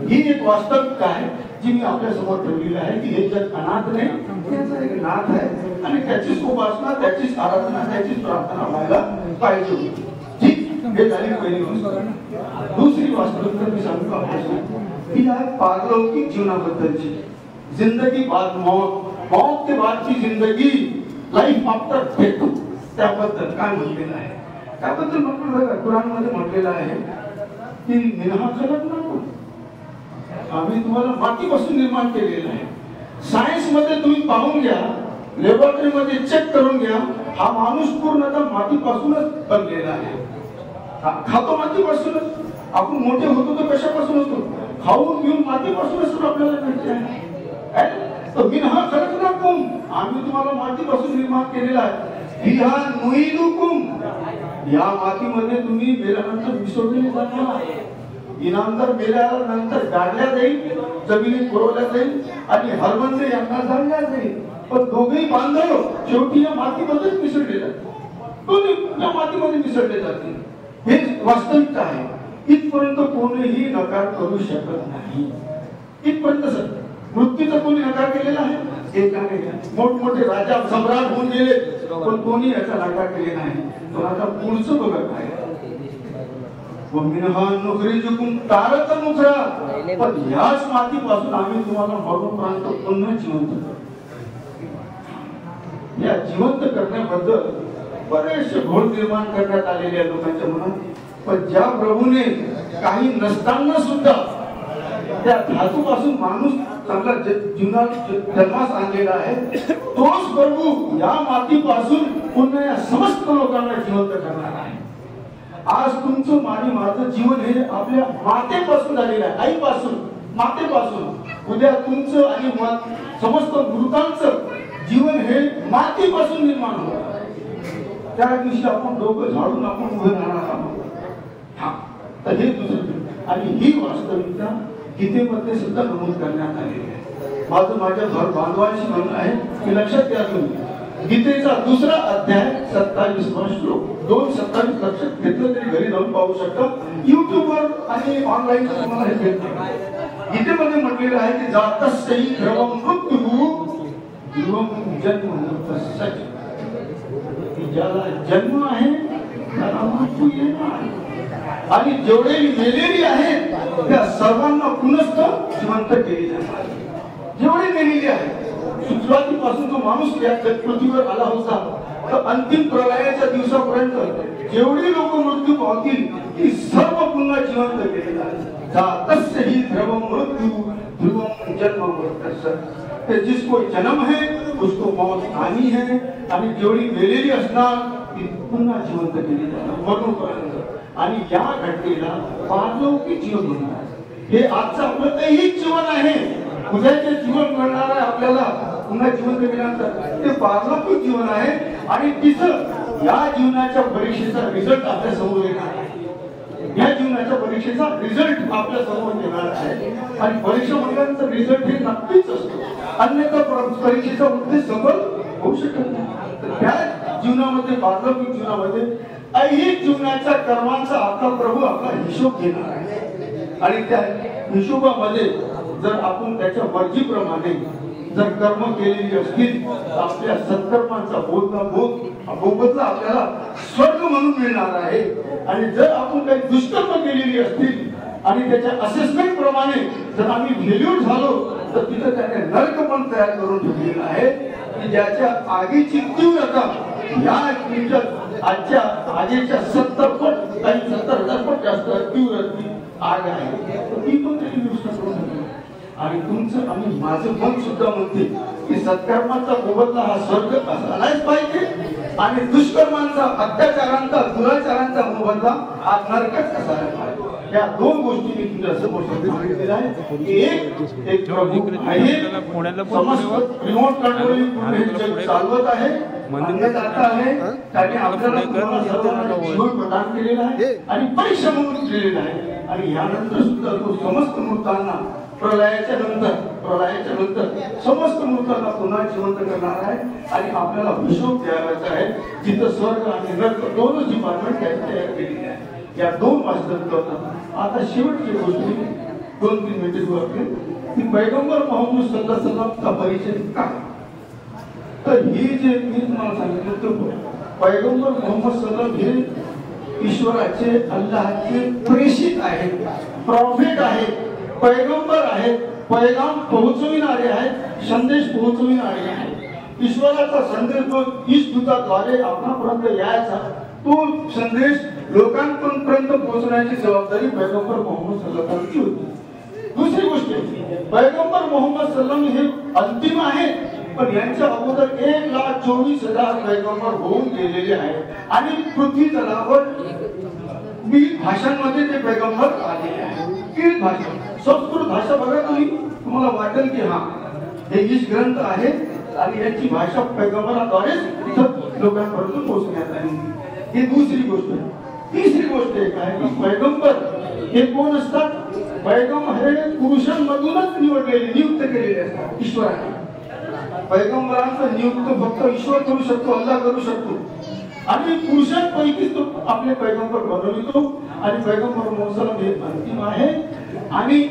ही एक वास्तविकता आहे जी मी आपल्या समोर ठेवलेली आहे की हे जग अनाथ नाही, त्याचा एक नाथ आहे आणि त्याचीच उपासना, त्याचीच आराधना, त्याचीच प्रार्थना व्हायला पाहिजे होती. ठीक, हे झाली पहिली वास्तविकता. दुसरी वास्तविकता मी सांगतो आपल्याला ही आहे पारलौकिक जीवनाबद्दलची. जिंदगी बाद मौत, मौत के बाद की जिंदगी, लाईफ आफ्टर डेथ, त्याबद्दल काय म्हटलेलं आहे? त्याबद्दल म्हटलं कुराणमध्ये म्हटलेलं आहे की मिनहा खलकनाकुम, आम्ही तुम्हाला मातीपासून निर्माण केलेलं आहे. सायन्स मध्ये तुम्ही पाहून घ्या, लॅबोरेटरी मध्ये चेक करून घ्या, हा माणूस पूर्णतः मातीपासूनच बनलेला आहे. खातो मातीपासूनच, आपण मोठे होतो तर कशापासून होतो? खाऊन पिऊन मातीपासूनच आपल्याला मिळते आहे. तर मिनहा खलकनाकुम, आम्ही तुम्हाला मातीपासून निर्माण केलेला आहे. फिहा नुईदुकुम, या मातीमध्ये तुम्ही मेल्यानंतर मिसळले जाणार. इनामदार मेल्यानंतर गाडल्या जाईल, जमिनीत पुरवल्या जाईल आणि हरबंदे यांना जाळल्या जाईल. पण दोघेही बांधव शेवटी या मातीमध्येच मिसळले जातील, दोन्ही या मातीमध्ये मिसळले जातील. हे वास्तविकता आहे. इथपर्यंत कोणीही नकार करू शकत नाही. इथपर्यंत सर मृत्यूचा कोणी नकार केलेला आहे? एकाने. मोठमोठे राजा सम्राट होऊन गेले पण कोणी याचा नकार केले नाही. पण आता पुढचं बघत आहे, वमिनहा नुखरिजुकुम तारतन उखरा, पण ह्याच मातीपासून आम्ही तुम्हाला मरणोपरांत पुन्हा जिवंत करू. या जिवंत करण्याबद्दल बरेचसे घोळ निर्माण करण्यात आलेले आहे लोकांच्या मनात. पण ज्या प्रभूने काही नसताना सुद्धा त्या धातूपासून माणूस चांगला जीवनात जन्मास आणलेला आहे, तोच प्रभू या मातीपासून पुन्हा या समस्त लोकांना जिवंत करणार आहे. आज तुमचं आणि माझं जीवन हे आपल्या मातेपासून झालेलं आहे, आईपासून, मातेपासून. उद्या तुमचं आणि समस्त मृतांचं जीवन हे मातीपासून निर्माण होणार. त्या दिवशी आपण डोकं झाडून आपण उभे राहणार आहोत. तर हे दुसरं, आणि ही वास्तविकता गीतेमध्ये सुद्धा नमूद करण्यात आलेली आहे. माझं घर बांधवांशी म्हणणं आहे की लक्षात घ्या तुम्ही, गीतेचा 2रा अध्याय 27वा श्लोक, 2:27 लक्षात घेतलं तरी घरी जाऊन पाहू शकता, युट्यूबवर आणि ऑनलाईन तुम्हाला हे भेटतं. गीतेमध्ये म्हटलेलं आहे की जातस्यै ध्रुवं मृत्युः ध्रुवं जन्म तस्यै, ज्याला जन्म आहे त्याला मृत्यू येणार आहे. आणि जेवढे मेलेली आहेत त्या सर्वांना पुनश्च जिवंत केले जाणार. जेवढे मेलेले आहेत, सुरुवातीपासून जो माणूस या पृथ्वीवर आला होता तर अंतिम प्रलयाच्या दिवसापर्यंत जेवढे लोक मृत्यू पावतील ती सर्व पुन्हा जिवंत केले जातात. जातस्यै ध्रुवं मृत्युः ध्रुवं जन्म तस्यै, जिसको जन्म है उसको मौत आनी है. आणि जेवढी मेलेली असणार ती पुन्हा जिवंत केली जाणार मरणोपरांत. आणि या घटनेला पारलौकिक जीवन म्हणतात. हे आजचं आपलं ऐहिक जीवन आहे, उद्याचे जीवन मिळणार आहे आपल्याला पुन्हा जिवंत केल्यानंतर, ते पारलौकिक जीवन आहे. आणि तिथं या जीवनाच्या परीक्षेचा रिझल्ट आपल्या समोर येणार आहे. या जीवनाच्या परीक्षेचा रिझल्ट आपल्या समोर येणार आहे. आणि परीक्षा म्हटल्यानंतर रिझल्ट हे नक्कीच असतो, अन्यथा परीक्षेचा उद्देश सफल होऊ शकत नाही. त्या जीवनामध्ये, पारलौकिक जीवनामध्ये, ऐहिक जीवनाच्या कर्मांचा आपला प्रभू आपला हिशोब घेणार आहे. आणि त्या हिशोबामध्ये जर आपण त्याच्या मर्जीप्रमाणे जर कर्म केलेली असतील तर आपल्या सत्कर्मांचा मोबदला आपल्याला स्वर्ग म्हणून मिळणार आहे. आणि जर आपण काही दुष्कर्म केलेली असतील आणि त्याच्या असेसमेंट प्रमाणे जर आम्ही फेल्युअर झालो तर तिथं त्याने नरक पण तयार करून ठेवलेला आहे की ज्याच्या आगीची तीव्रता या आगीच्या 70 पट काही 70,000 पट जास्त तीव्र आग आहे. ती पण त्यांनी दुष्ट करून ठेवली. आणि तुमचं आणि माझं मन सुद्धा म्हणते की सत्कर्माचा मोबदला हा स्वर्ग असायलाच पाहिजे आणि दुष्कर्मांचा, अत्याचारांचा, दुराचारांचा मोबदला हा नरकच असायला पाहिजे. या 2 गोष्टी मी तुझ्या समोर सांगितलेल्या आहेत. एक प्रभू आहे, समस्त रिमोट कंट्रोलिंग चालवत आहे, अन्नदाता आहे, त्याने आपल्याला जीवन प्रदान केलेलं आहे आणि परीक्षा म्हणून दिलेलं आहे. आणि यानंतर सुद्धा तो समस्त मृतांना प्रलयाच्या नंतर समस्त मृतांना पुन्हा जिवंत करणार आहे. आणि आपल्याला हिशोब द्यायचा आहे, जिथं स्वर्ग आणि नरक 2 डिपार्टमेंट तयार केलेली आहे. या 2 वास्तविकता होतात. आता शेवटची गोष्टी 2-3 मिनिटे वाटते की पैगंबर मोहम्मद सल्लल्लाहु अलैहि वसल्लमचा परिचय काय. तर ही जे मी तुम्हाला सांगितलं तर पैगंबर मोहम्मद सल्लल्लाहु अलैहि वसल्लम हे ईश्वराचे, अल्लाहचे प्रेषित आहेत, प्रॉफिट आहेत, पैगंबर आहेत, पैगाम पोहोचविणारे आहेत, संदेश पोहोचविणारे आहेत. ईश्वराचा संदेश जो ईश दूताद्वारे आपणापर्यंत यायचा तो संदेश लोकांपर्यंत पोहोचण्याची जबाबदारी पैगंबर मोहम्मद सल्लल्लाहु अलैहि वसल्लम होती. दुसरी गोष्ट, पैगंबर मोहम्मद सल्लम हे अंतिम आहे, पण यांच्या अगोदर 1,24,000 पैगंबर होऊन गेलेले आहेत आणि पृथ्वी तलावर विविध भाषांमध्ये ते पैगंबर आलेले आहेत. विविध भाषा, संस्कृत भाषा बघा तुम्हाला वाटेल की हा हे ईश ग्रंथ आहे आणि याची भाषा पैगंबराद्वारेच इथं लोकांपर्यंत पोहोचण्यात आली. ही दुसरी गोष्ट. तिसरी गोष्ट एक आहे की पैगंबर हे कोण असतात? पैगंबर हे पुरुषांमधूनच नियुक्त केलेले असतात ईश्वराने. पैगंबरांचं नियुक्त फक्त ईश्वर करू शकतो, अल्लाह करू शकतो आणि पुरुषांपैकीच तो आपले पैगंबर बनवितो आणि पैगंबर मोहम्मद हे अंतिम आहे. आणि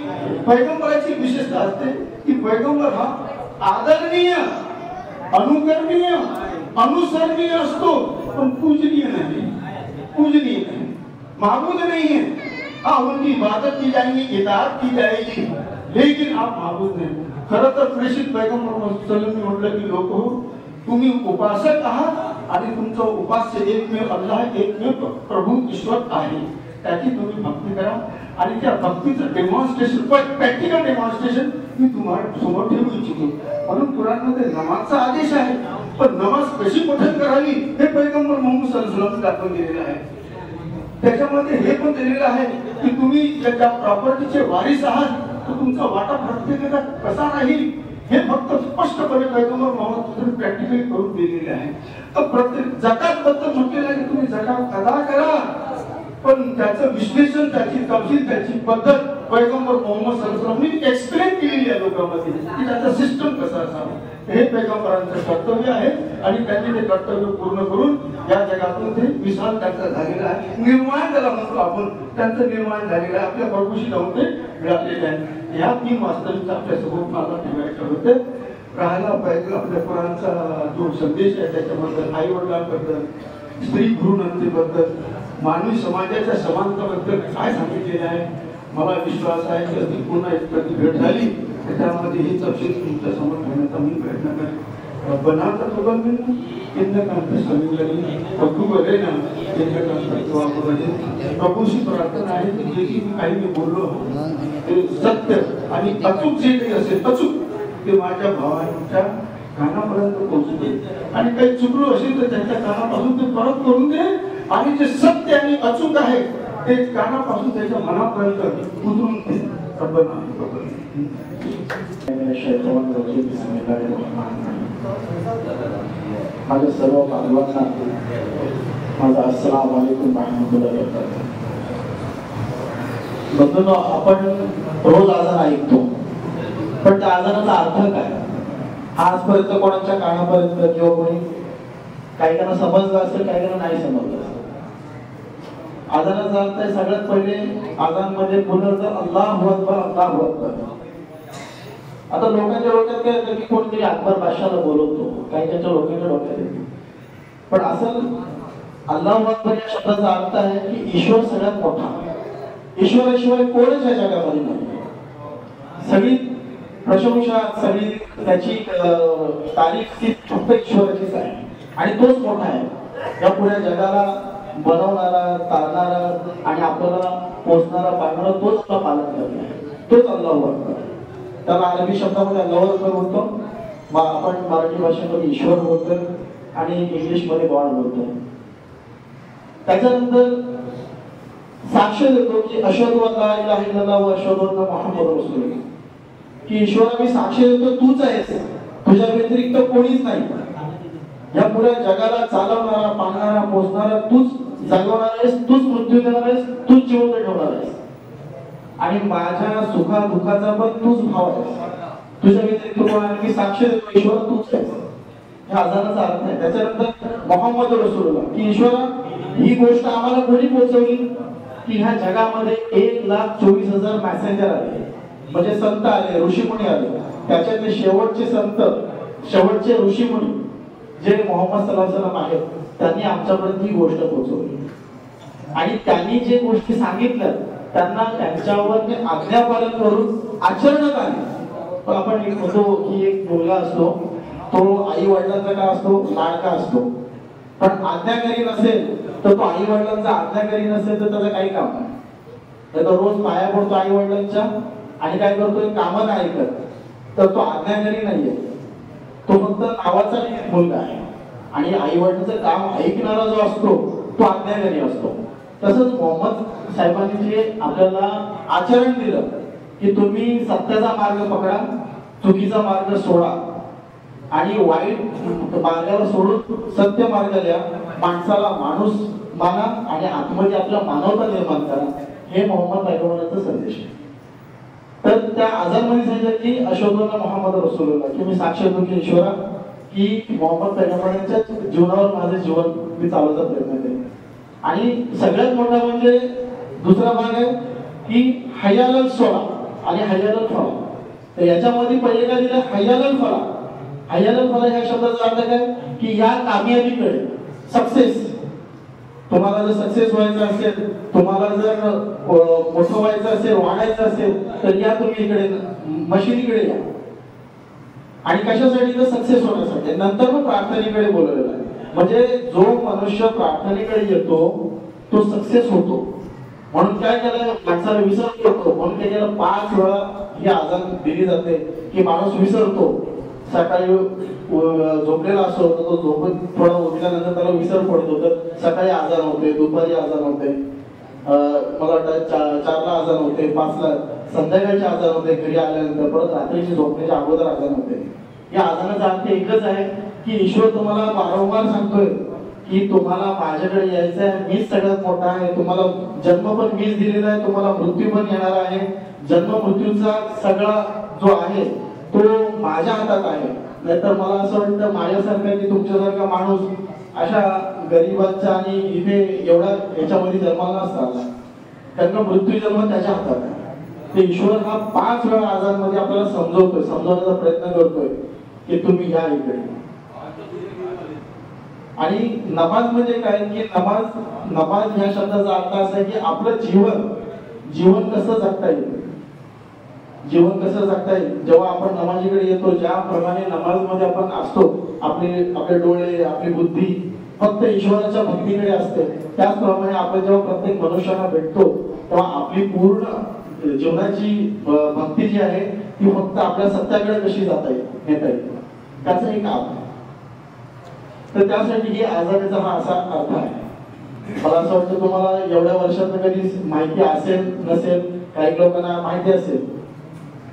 पैगंबराची विशेषता असते की पैगंबर हा आदरणीय, अनुकरणीय, अनुसरणीय असतो, पण पूजनीय नाही. पूजनीय नहीं, माबूद नहीं है. हाँ, उनकी इबादत की जाएगी, इताअत की जाएगी, लेकिन आप माबूद नहीं. खरं तर प्रेषित पैगंबर मोहम्मद सल्लल्लाहु अलैहि वसल्लम म्हटलं की लोक हो, तुम्ही उपासक आहात आणि तुमचं उपास्य एकमेव अल्लाह, एकमेव प्रभू ईश्वर आहे. त्याची तुम्ही भक्ती करा आणि त्या भक्तीचं डेमॉन्स्ट्रेशन, प्रॅक्टिकल डेमॉन्स्ट्रेशन मी तुम्हाला समोर ठेवू इच्छितो. म्हणून कुराणमध्ये नमाजचा आदेश आहे, पण नमाज कशी पठण करावी हे पैगंबर मोहम्मद सल्लल्लाहु अलैहि वसल्लम दाखवून दिलेलं आहे. त्याच्यामध्ये हे पण दिलेलं आहे की तुम्ही ज्या प्रॉपर्टीचे वारिस आहात तर तुमचा वाटा प्रत्येकाला कसा राहील हे फक्त स्पष्टपणे पैगंबर मोहम्मद प्रॅक्टिकली करून दिलेले आहे. तर प्रत्येक जकात बद्दल म्हटलेलं आहे की तुम्ही जकात अदा करा, पण त्याचं विश्लेषण, त्याची तपशील, त्याची पद्धत पैगंबर मोहम्मद सल्लल्लाहु अलैहि वसल्लम एक्सप्लेन केलेली आहे लोकांमध्ये की त्याचा सिस्टम कसा असावा. हे पैगंबरांचं कर्तव्य आहे आणि त्यांनी ते कर्तव्य पूर्ण करून या जगातून ते विश्राम त्यांचा झालेला आहे, निर्माण त्याला म्हणतो आपण, त्यांचं निर्माण झालेलं आहे, आपल्या प्रभूशी जाऊन ते मिळालेले आहे. ह्या 3 वास्तविकता आपल्या समोर मला ठेवायचे होते. राहायला पाहिजे आपल्या पुराणचा जो संदेश आहे त्याच्याबद्दल, आई वडिलांबद्दल, स्त्री भ्रूणहत्येबद्दल, मानवी समाजाच्या समानतेबद्दल काय सांगितलेलं आहे. मला विश्वास आहे की अगदी पुन्हा एक कधी भेट झाली त्यामध्ये ही तपशील तुमच्या समोर ठेवण्याचा मी प्रयत्न करेन. बनाता तुला मी इंद्रकांत समीकरणी प्रभू वगैरे ना इंद्रकांत प्रभूशी प्रार्थना आहे की जे की काही मी बोललो ते सत्य आणि अचूक जे काही असेल अचूक ते माझ्या भावांच्या कानापर्यंत पोहोचू दे आणि काही चुकलो असेल तर त्यांच्या कानापासून ते परत करून दे आणि जे सत्य आणि अचूक आहे ते कानापासून त्याच्या मनापर्यंत उतरून दे. माझ्या सर्व बांधवांना माझा अस्सलाम वालेकुम रहमतुल्लाहि व बरकातुहू. बंधूंनो, आपण रोज आजान ऐकतो, पण त्या आजानाचा अर्थ काय आजपर्यंत कोणाच्या कानापर्यंत किंवा कोणी काही जण समजलं असेल, काही जण नाही समजलं असेल. आजानाचा अर्थ आहे सगळ्यात पहिले आजानमध्ये बोललं तर अल्लाहू अकबर, अल्लाहू अकबर. आता लोकांच्या डोक्यात काय येतं की कोणतरी अकबर बादशाहला बोलवतो, काही त्यांच्या लोकांच्या डोक्यात येते, पण असं अल्लाहू अकबर या शब्दाचा अर्थ आहे की ईश्वर सगळ्यात मोठा. ईश्वराशिवाय कोणच या जगामध्ये नाही. सगळी प्रशंसा, सगळी त्याची तारीफ ती फक्त ईश्वराचीच आहे आणि तोच मोठा आहे. या पुऱ्या जगाला बनवणारा, तारणारा आणि आपल्याला पोचणारा, पाळणारा तोच आपला पालन करणार, तोच अल्लाहू अकबर. त्याला अरबी शब्दामध्ये अल्लाहू अकबर बोलतो, आपण मराठी भाषेमध्ये ईश्वर बोलतो आणि इंग्लिशमध्ये गॉड बोलतो. त्याच्यानंतर साक्ष देतो की अशहदु अल्ला इलाहा इल्लल्लाह व अशहदु अन्ना मुहम्मदुर रसूलुल्लाह, की ईश्वरा मी साक्ष देतो तूच आहेस, तुझ्या व्यतिरिक्त कोणीच नाही. या पुऱ्या जगाला चालवणारा, पाळणारा, पोचणारा तूच, जगवणार आहेस, तूच मृत्यू देणार आहेस, तूच जिवंत ठेवणार आहेस आणि माझ्या सुखा दुःखाचा पण तूच भाव आहेस. तुझ्या व्यतिरिक्त कोण आहे? मी साक्ष देतो ईश्वर तूच आहेस. ह्या आजानाचा अर्थ आहे. त्याच्यानंतर मुहम्मद रसूलुल्लाह, की ईश्वरा ही गोष्ट आम्हाला कोणी पोहोचवली की ह्या जगामध्ये 1,24,000 मॅसेंजर आले, म्हणजे संत आले, ऋषीमुनी आले. त्याच्यातले शेवटचे संत, शेवटचे ऋषीमुनी जे मोहम्मद सल्लल्लाहु अलैहि वसल्लम आहेत, त्यांनी आमच्यापर्यंत ही गोष्ट पोहोचवली आणि त्यांनी जे गोष्टी सांगितल्या त्यांना त्यांच्यावर ते आज्ञापालन करून आचरणात आले. पण आपण एक म्हणतो की एक मुलगा असतो तो आई वडिलांचा का असतो, लाडका असतो, पण आज्ञाकारी नसेल तर तो आई वडिलांचा आज्ञाकारी नसेल तर त्याचं काही काम नाही. तर तो रोज पाया पडतो आई वडिलांच्या आणि काय करतोय, कामं नाही ऐकत, तर तो आज्ञाकारी नाहीये, तो फक्त नावाचा मुलगा आहे. आणि आई वडिलांचं काम ऐकणारा जो असतो तो आज्ञाकारी असतो. तसंच मोहम्मद साहेबांनी जे आपल्याला आचरण दिलं की तुम्ही सत्याचा मार्ग पकडा, चुकीचा मार्ग सोडा आणि वाईट मार्गावर सोडून सत्य मार्ग द्या, माणसाला माणूस माना आणि आतमध्ये आपल्या मानवता निर्माण करा, हे मोहम्मद पैगंबरांचा संदेश आहे. तर त्या आझादमध्ये सांगितलं की अशहदु मोहम्मद रसूलुल्लाह, की मी साक्ष देतो की ईश्वरा की मोहम्मद पैगंबरांच्या जीवनावर माझे जीवन मी चालवण्याचा प्रयत्न करेन. आणि सगळ्यात मोठा म्हणजे दुसरा भाग आहे की हय्याल सोला आणि हय्याल फला. तर याच्यामध्ये पहिले काय दिलं, हय्याल फला. हय्याल फला ह्या शब्दाचा अर्थ काय की या कामयाबीकडे, सक्सेस, तुम्हाला जर सक्सेस व्हायचं असेल, तुम्हाला जर मोठं व्हायचं असेल, वाढायचं असेल, तर या तुम्ही इकडे मशिदीकडे या. आणि कशासाठी, तर सक्सेस होण्यासाठी. नंतर मग प्रार्थनेकडे बोलवलेलं आहे. म्हणजे जो मनुष्य प्रार्थनेकडे येतो तो सक्सेस होतो. म्हणून काय केलं, माणसाला विसर पडतो. म्हणून काय केलं, 5 वेळा ही आजान दिली जाते की माणूस विसरतो. सकाळी झोपलेला असतो तर तो झोपून थोडा उठल्यानंतर त्याला विसर पडतो. तर सकाळी आजान होते, दुपारी आजान होते, मला वाटतं 4ला आजान होते, 5ला संध्याकाळचे आजान होते, घरी आल्यानंतर परत रात्रीची झोपण्याच्या अगोदर आजान होते. या आजानाचा अर्थ एकच आहे की ईश्वर तुम्हाला वारंवार सांगतोय की तुम्हाला माझ्याकडे यायचं आहे, मीच सगळ्यात मोठा आहे, तुम्हाला जन्म पण मीच दिलेला आहे, तुम्हाला मृत्यू पण येणार आहे. जन्म मृत्यूचा सगळा जो आहे तो माझ्या हातात आहे. नाहीतर मला असं वाटतं माझ्यासारखा की तुमच्यासारखा माणूस अशा गरीबाचा आणि इथे एवढा याच्यामध्ये जन्माला नसता आला, त्यांना मृत्यू जन्म त्याच्या हातात आहे. ते ईश्वर हा 5 वेळा आजांमध्ये आपल्याला समजवतोय, समजवण्याचा प्रयत्न करतोय की तुम्ही या इकडे. आणि नमाज म्हणजे काय की नमाज ह्या शब्दाचा अर्थ असा आहे की आपलं जीवन कसं जगता येईल, जीवन कसं जगता येईल. जेव्हा आपण नमाजीकडे येतो, ज्याप्रमाणे नमाजमध्ये आपण असतो, आपले डोळे, आपली बुद्धी फक्त ईश्वराच्या भक्तीकडे असते, त्याचप्रमाणे आपण जेव्हा प्रत्येक मनुष्याला भेटतो तेव्हा आपली पूर्ण जीवनाची भक्ती जी आहे ती फक्त आपल्या सत्याकडे कशी जाता येईल, नेता येईल, त्याचं एक काम आहे. तर त्यासाठी ही आजादीचा हा असा अर्थ आहे. मला असं वाटतं तुम्हाला एवढ्या वर्षात कधी माहिती असेल नसेल, काही लोकांना माहिती असेल,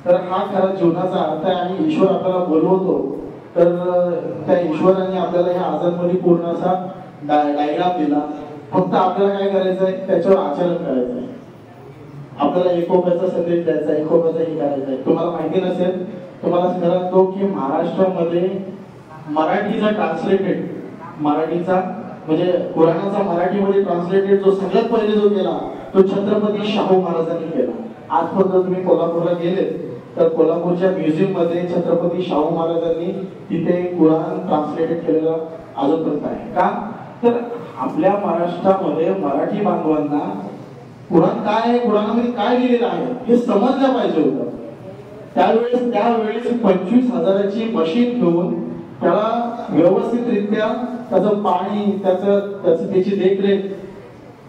तर हा खरा जीवनाचा अर्थ आहे. आणि ईश्वर आपल्याला बोलवतो तर त्या ईश्वराने आपल्याला ह्या आजादमध्ये पूर्ण असा डायग्राम दिला. फक्त आपल्याला काय करायचं आहे, त्याच्यावर आचरण करायचं आहे. आपल्याला एकोप्याचा संदेश द्यायचा, एकोप्याचा हे करायचा आहे. तुम्हाला माहिती नसेल, तुम्हाला सांगतो की महाराष्ट्रामध्ये मराठीचा ट्रान्सलेटेड, मराठीचा म्हणजे कुराणाचा मराठीमध्ये ट्रान्सलेटेड जो सगळ्यात पहिले जो केला तो छत्रपती शाहू महाराजांनी केला. आजपर्यंत तुम्ही कोल्हापूरला गेले तर कोल्हापूरच्या म्युझियम मध्ये छत्रपती शाहू महाराजांनी तिथे कुराण ट्रान्सलेटेड केलेलं अजूनपर्यंत आहे. का तर आपल्या महाराष्ट्रामध्ये मराठी बांधवांना कुराण काय आहे, कुराणामध्ये काय लिहिलेलं आहे हे समजलं पाहिजे होतं. त्यावेळेस 25,000ची मशीन घेऊन त्याला व्यवस्थितरित्या त्याचं पाणी, त्याची देखरेख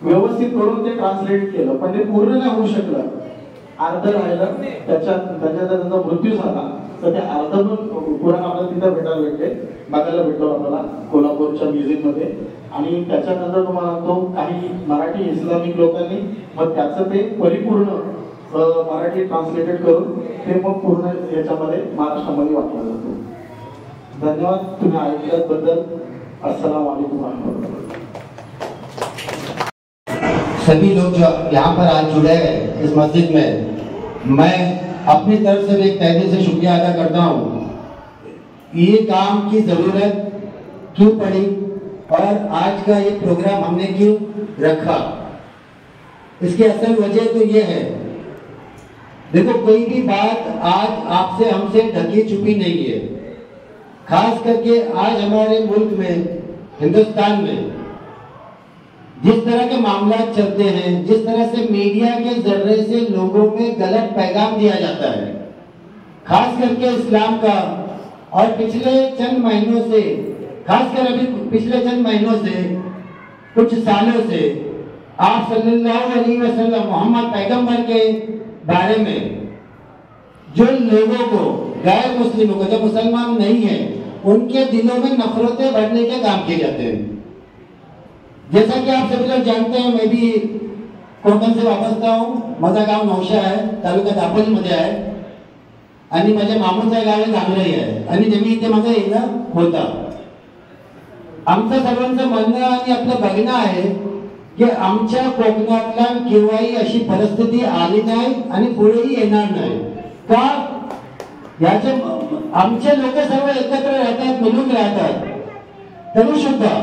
व्यवस्थित करून ते ट्रान्सलेट केलं, पण ते पूर्ण नाही होऊ शकलं. अर्ध राहिलं, त्याचा मृत्यू झाला. तर ते अर्धून कुराण आपल्याला तिथं बघायला भेटलो आपल्याला कोल्हापूरच्या म्युझियम मध्ये. आणि त्याच्यानंतर तुम्हाला तो काही मराठी इस्लामिक लोकांनी मग त्याचं ते परिपूर्ण मराठी ट्रान्सलेटेड करून ते मग पूर्ण याच्यामध्ये महाराष्ट्रामध्ये वाटलं जातो. धन्यवाद तुम्ही ऐकल्याबद्दल. अस्सलाम वालेकुम रहमतुल्लाह. सभी लोग जो यहाँ पर आज जुड़े हैं इस मस्जिद में, मैं अपनी तरफ से भी तहे दिल से शुक्रिया अदा करता हूँ. ये काम की जरूरत क्यों पड़ी और आज का ये प्रोग्राम हमने क्यों रखा, इसकी असल वजह तो ये है, देखो कोई भी बात आज आपसे हमसे ढकी छुपी नहीं है. खास करके आज हमारे मुल्क में, हिंदुस्तान में जिस तरह के मामला चलते हैं, जिस तरह से मीडिया के जरिए से लोगों में गलत पैगाम दिया जाता है, खास करके इस्लाम का, और पिछले चंद महीनों से, खासकर अभी पिछले चंद महीनों से कुछ सालों से आप सल्लल्लाहु अलैहि वसल्लम मोहम्मद पैगंबर के बारे में जो लोगों को, गैर मुस्लिमों को, जो मुसलमान नहीं है, उनके दिलों में नफरतें बढ़ने के काम किए जाते हैं। जैसा कि आप सभी लोग जानते हैं, मैं भी कोकण से वापसता हूँ. माझा गाव नौशा आहे, तालुका दापोलीमध्ये आहे आणि माझ्या मामूचं गाव आहे जांभळी आहे आणि नेहमी इथे माझं येणं होतं. आमचं सर्वांचं म्हणणं आणि आपलं बघणं आहे की आमच्या कोकणातला केव्हाही अशी परिस्थिती आली नाही आणि पुढेही येणार नाही. का याचे आमचे लोक सर्व एकत्र राहतात, मिळून राहतात, तरी सुद्धा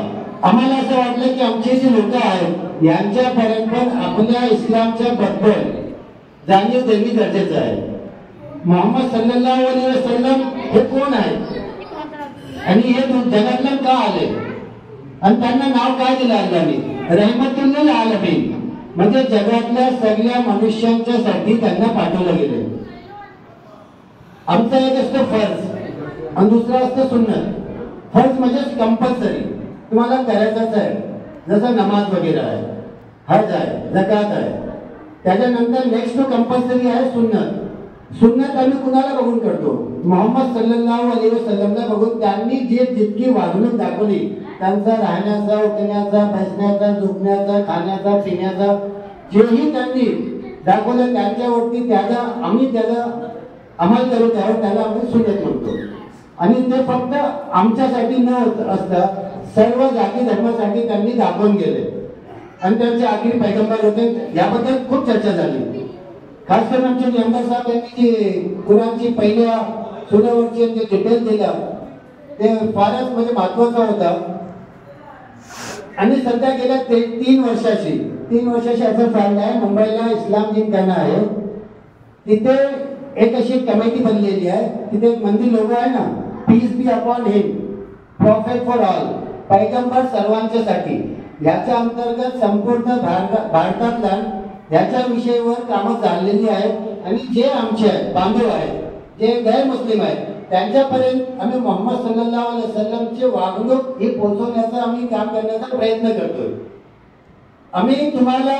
आम्हाला असं वाटलं की आमचे जे लोक आहेत यांच्यापर्यंत पण आपल्या इस्लामच्या बद्दल जाणीव देणे गरजेचं आहे. मोहम्मद सल्लल्लाहु अलैहि वसल्लम हे कोण आहे आणि हे जगातलं का आले आणि त्यांना नाव काय दिलं अल्लाहने? रहमतुल्लिल आलमीन, म्हणजे जगातल्या सगळ्या मनुष्यांच्या साठी त्यांना पाठवलं गेले. आमचा एक असतो फर्ज आणि दुसरा असतो सुन्नत. फर्ज म्हणजे कंपल्सरी तुम्हाला करायचाच आहे, जसं नमाज वगैरे आहे, हज आहे, झकात आहे. त्याच्यानंतर नेक्स्ट कंपल्सरी आहे सुन्नत. सुन्नत आम्ही कुणाला बघून करतो? मोहम्मद सल्लल्लाहु अलैहि वसल्लमला बघून. त्यांनी जे जितकी वागणूक दाखवली, त्यांचा राहण्याचा, उठण्याचा, बसण्याचा, झोपण्याचा, खाण्याचा, पिण्याचा, जेही त्यांनी दाखवलं त्यांच्यावरती त्याचा आम्ही त्याचा अंमल करू, त्याला आम्ही सुन्नत म्हणतो. आणि ते फक्त आमच्यासाठी न असता सर्व जाती धर्मासाठी त्यांनी दाखवून गेले आणि त्यांचे आखरी पैगंबर होते. याबद्दल खूप चर्चा झाली. खास करून आमचे मेंबर साहेब यांनी जे कुराणची पहिल्या सुनावरची जे डिटेल दिला ते फारच म्हणजे महत्वाचा होता. आणि सध्या गेल्या 3 वर्षाची असं चाललं आहे, मुंबईला इस्लाम जिमखाना आहे, तिथे एक अशी कमिटी बनलेली आहे. तिथे एक मंदिर लोगो आहे ना, peace be upon him, prophet for all, पैगंबर सर्वांच्यासाठी. याच्या अंतर्गत संपूर्ण भारतातल्या याच्या विषयावर कामं चाललेली आहेत. आणि जे आमचे बांधव आहेत, जे गैर मुस्लिम आहेत, त्यांच्यापर्यंत आम्ही मोहम्मद सल्लल्लाहु अलैहि वसल्लमची वागणूक ही पोहोचवण्याचा आम्ही काम करण्याचा प्रयत्न करतोय. आम्ही तुम्हाला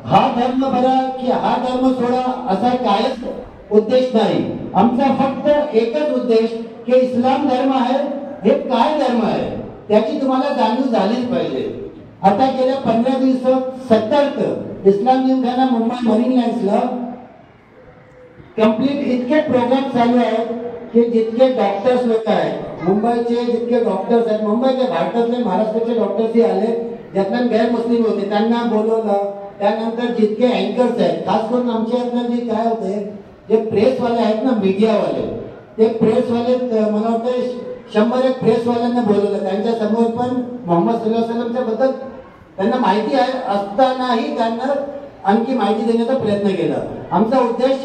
हा धर्म बरा की हा धर्म सोडा असा कायच उद्देश नाही. आमचा फक्त एकच उद्देश की इस्लाम धर्म आहे, हे काय धर्म आहे त्याची तुम्हाला जाणीव झालीच पाहिजे. आता गेल्या 15 दिवसात 70 इस्लाम जिमखाना मुंबई मरीन लाईन्सला कंप्लीट इतके प्रोग्राम चालू आहेत की जितके डॉक्टर्स लोक आहेत मुंबईचे, जितके डॉक्टर्स आहेत मुंबईचे, भारतातले, महाराष्ट्राचे डॉक्टर्सही आले, ज्यातून गैर मुस्लिम होते त्यांना बोलवलं. त्यानंतर जितके अँकर्स आहेत, खास करून आमच्या यातनं जे काय होते, जे प्रेसवाले आहेत ना, मीडियावाले, ते प्रेसवाले मला वाटतं 100 प्रेसवाल्यांना बोलवलं. त्यांच्या समोर पण मोहम्मद सल्लल्लाहु अलैहि वसल्लमच्या बद्दल त्यांना माहिती आहे असतानाही त्यांना आणखी माहिती देण्याचा प्रयत्न केला. आमचा उद्देश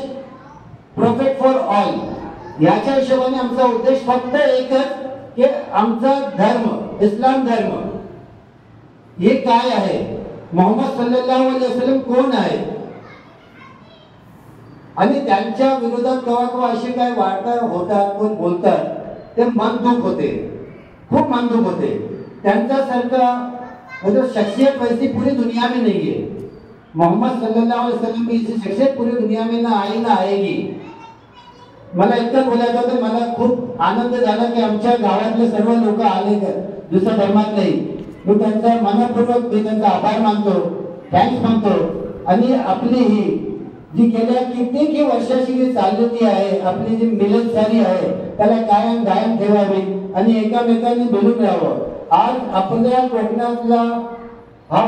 प्रॉफिट फॉर ऑल, याच्या हिशोबाने आमचा उद्देश फक्त एकच की आमचा धर्म, इस्लाम धर्म हे काय आहे, मोहम्मद सल्लल्लाहु अलैहि वसल्लम कोण आहे. आणि त्यांच्या विरोधात केव्हा असे काय वार्ता होतात, कोण बोलतात, ते मनदुख होते, खूप मनदुख होते. त्यांच्यासारखा मतलब शख्सियत वैसी पूरी दुनिया में नहीं है. मोहम्मद सल्लल्लाहु अलैहि वसल्लम की ऐसी शख्सियत पूरी दुनिया में ना आई ना आएगी. मला इतकं बोलायचं होतं, मला खूप आनंद झाला की आमच्या गावातले सर्व लोक आले दुसऱ्या धर्मातलेही. मी त्यांचा मनपूर्वक मी त्यांचा आभार मानतो, थँक्स मानतो. आणि आपली ही जी गेल्या कित्येक वर्षाची जी चाललेली आहे आपली जी मिलनसारी आहे त्याला कायम ठेवावी आणि एकामेकांनी मिळून राहावं. आज आपल्या कोकणातला हा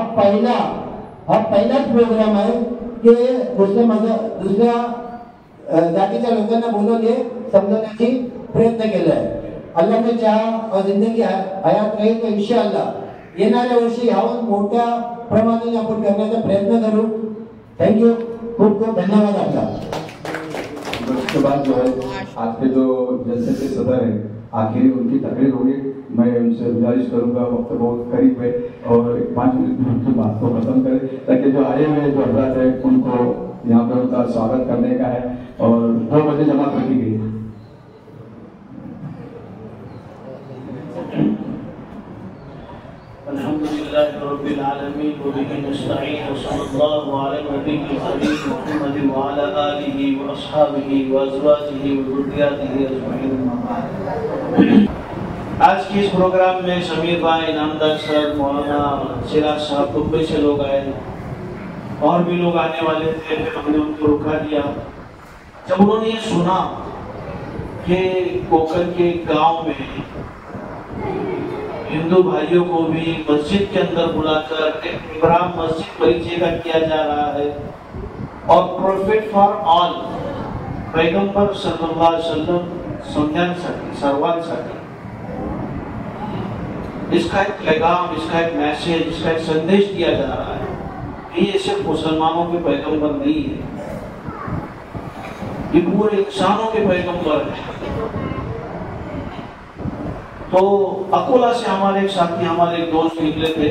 पहिलाच प्रोग्राम आहे की दुसऱ्या जातीच्या लोकांना बोलवले समजवण्याची प्रयत्न केला आहे. अल्लाह ने चाहा और जिंदगी हयात रही तो इंशाअल्लाह येणाऱ्या वर्षी ह्यावर मोठ्या प्रमाणाने आपण करण्याचा प्रयत्न करू. थँक्यू, खूप खूप धन्यवाद आपका. उसके बाद जो है आज के जो जलसे के सदर है आखिरी उनकी तकरीर होगी. मैं उनसे गुजारिश करूंगा, वक्त बहुत करीब है और 5 मिनट की बात को खत्म करें ताकि जो आए हुए जो हजरात है उनको यहाँ पर उनका स्वागत करने का है. और 2 बजे जमात रखी गई है. अल्हम्दुलिल्लाह रब्बिल वअस्हाबिही वअज़वाजिही वज़ुर्रिय्यातिही अजमईन अम्मा बाद। आज के इस प्रोग्राम में समीर भाई, इनामदार सर, मौलाना सिराज साहब, दुबई से लोग आए और भी लोग आने वाले थे। फिर हमने उनको रुका दिया। जब उन्होंने ये सुना कि कोकन के गांव में हिंदू भाइयों को भी मस्जिद के अंदर बुलाकर एक प्रोग्राम मस्जिद परिचय का किया जा रहा है और प्रॉफिट फॉर ऑल, पैगंबर सल्लल्लाहु अलैहि वसल्लम समजांसाठी, सर्वांसाठी इसका एक पैगाम, इसका एक मैसेज, इसका एक संदेश दिया जा रहा है। ये सिर्फ मुसलमानों के पैगंबर नहीं है, ये पूरे इंसानों के पैगंबर है। तो अकोला से हमारे एक साथी, हमारे एक दोस्त निकले थे।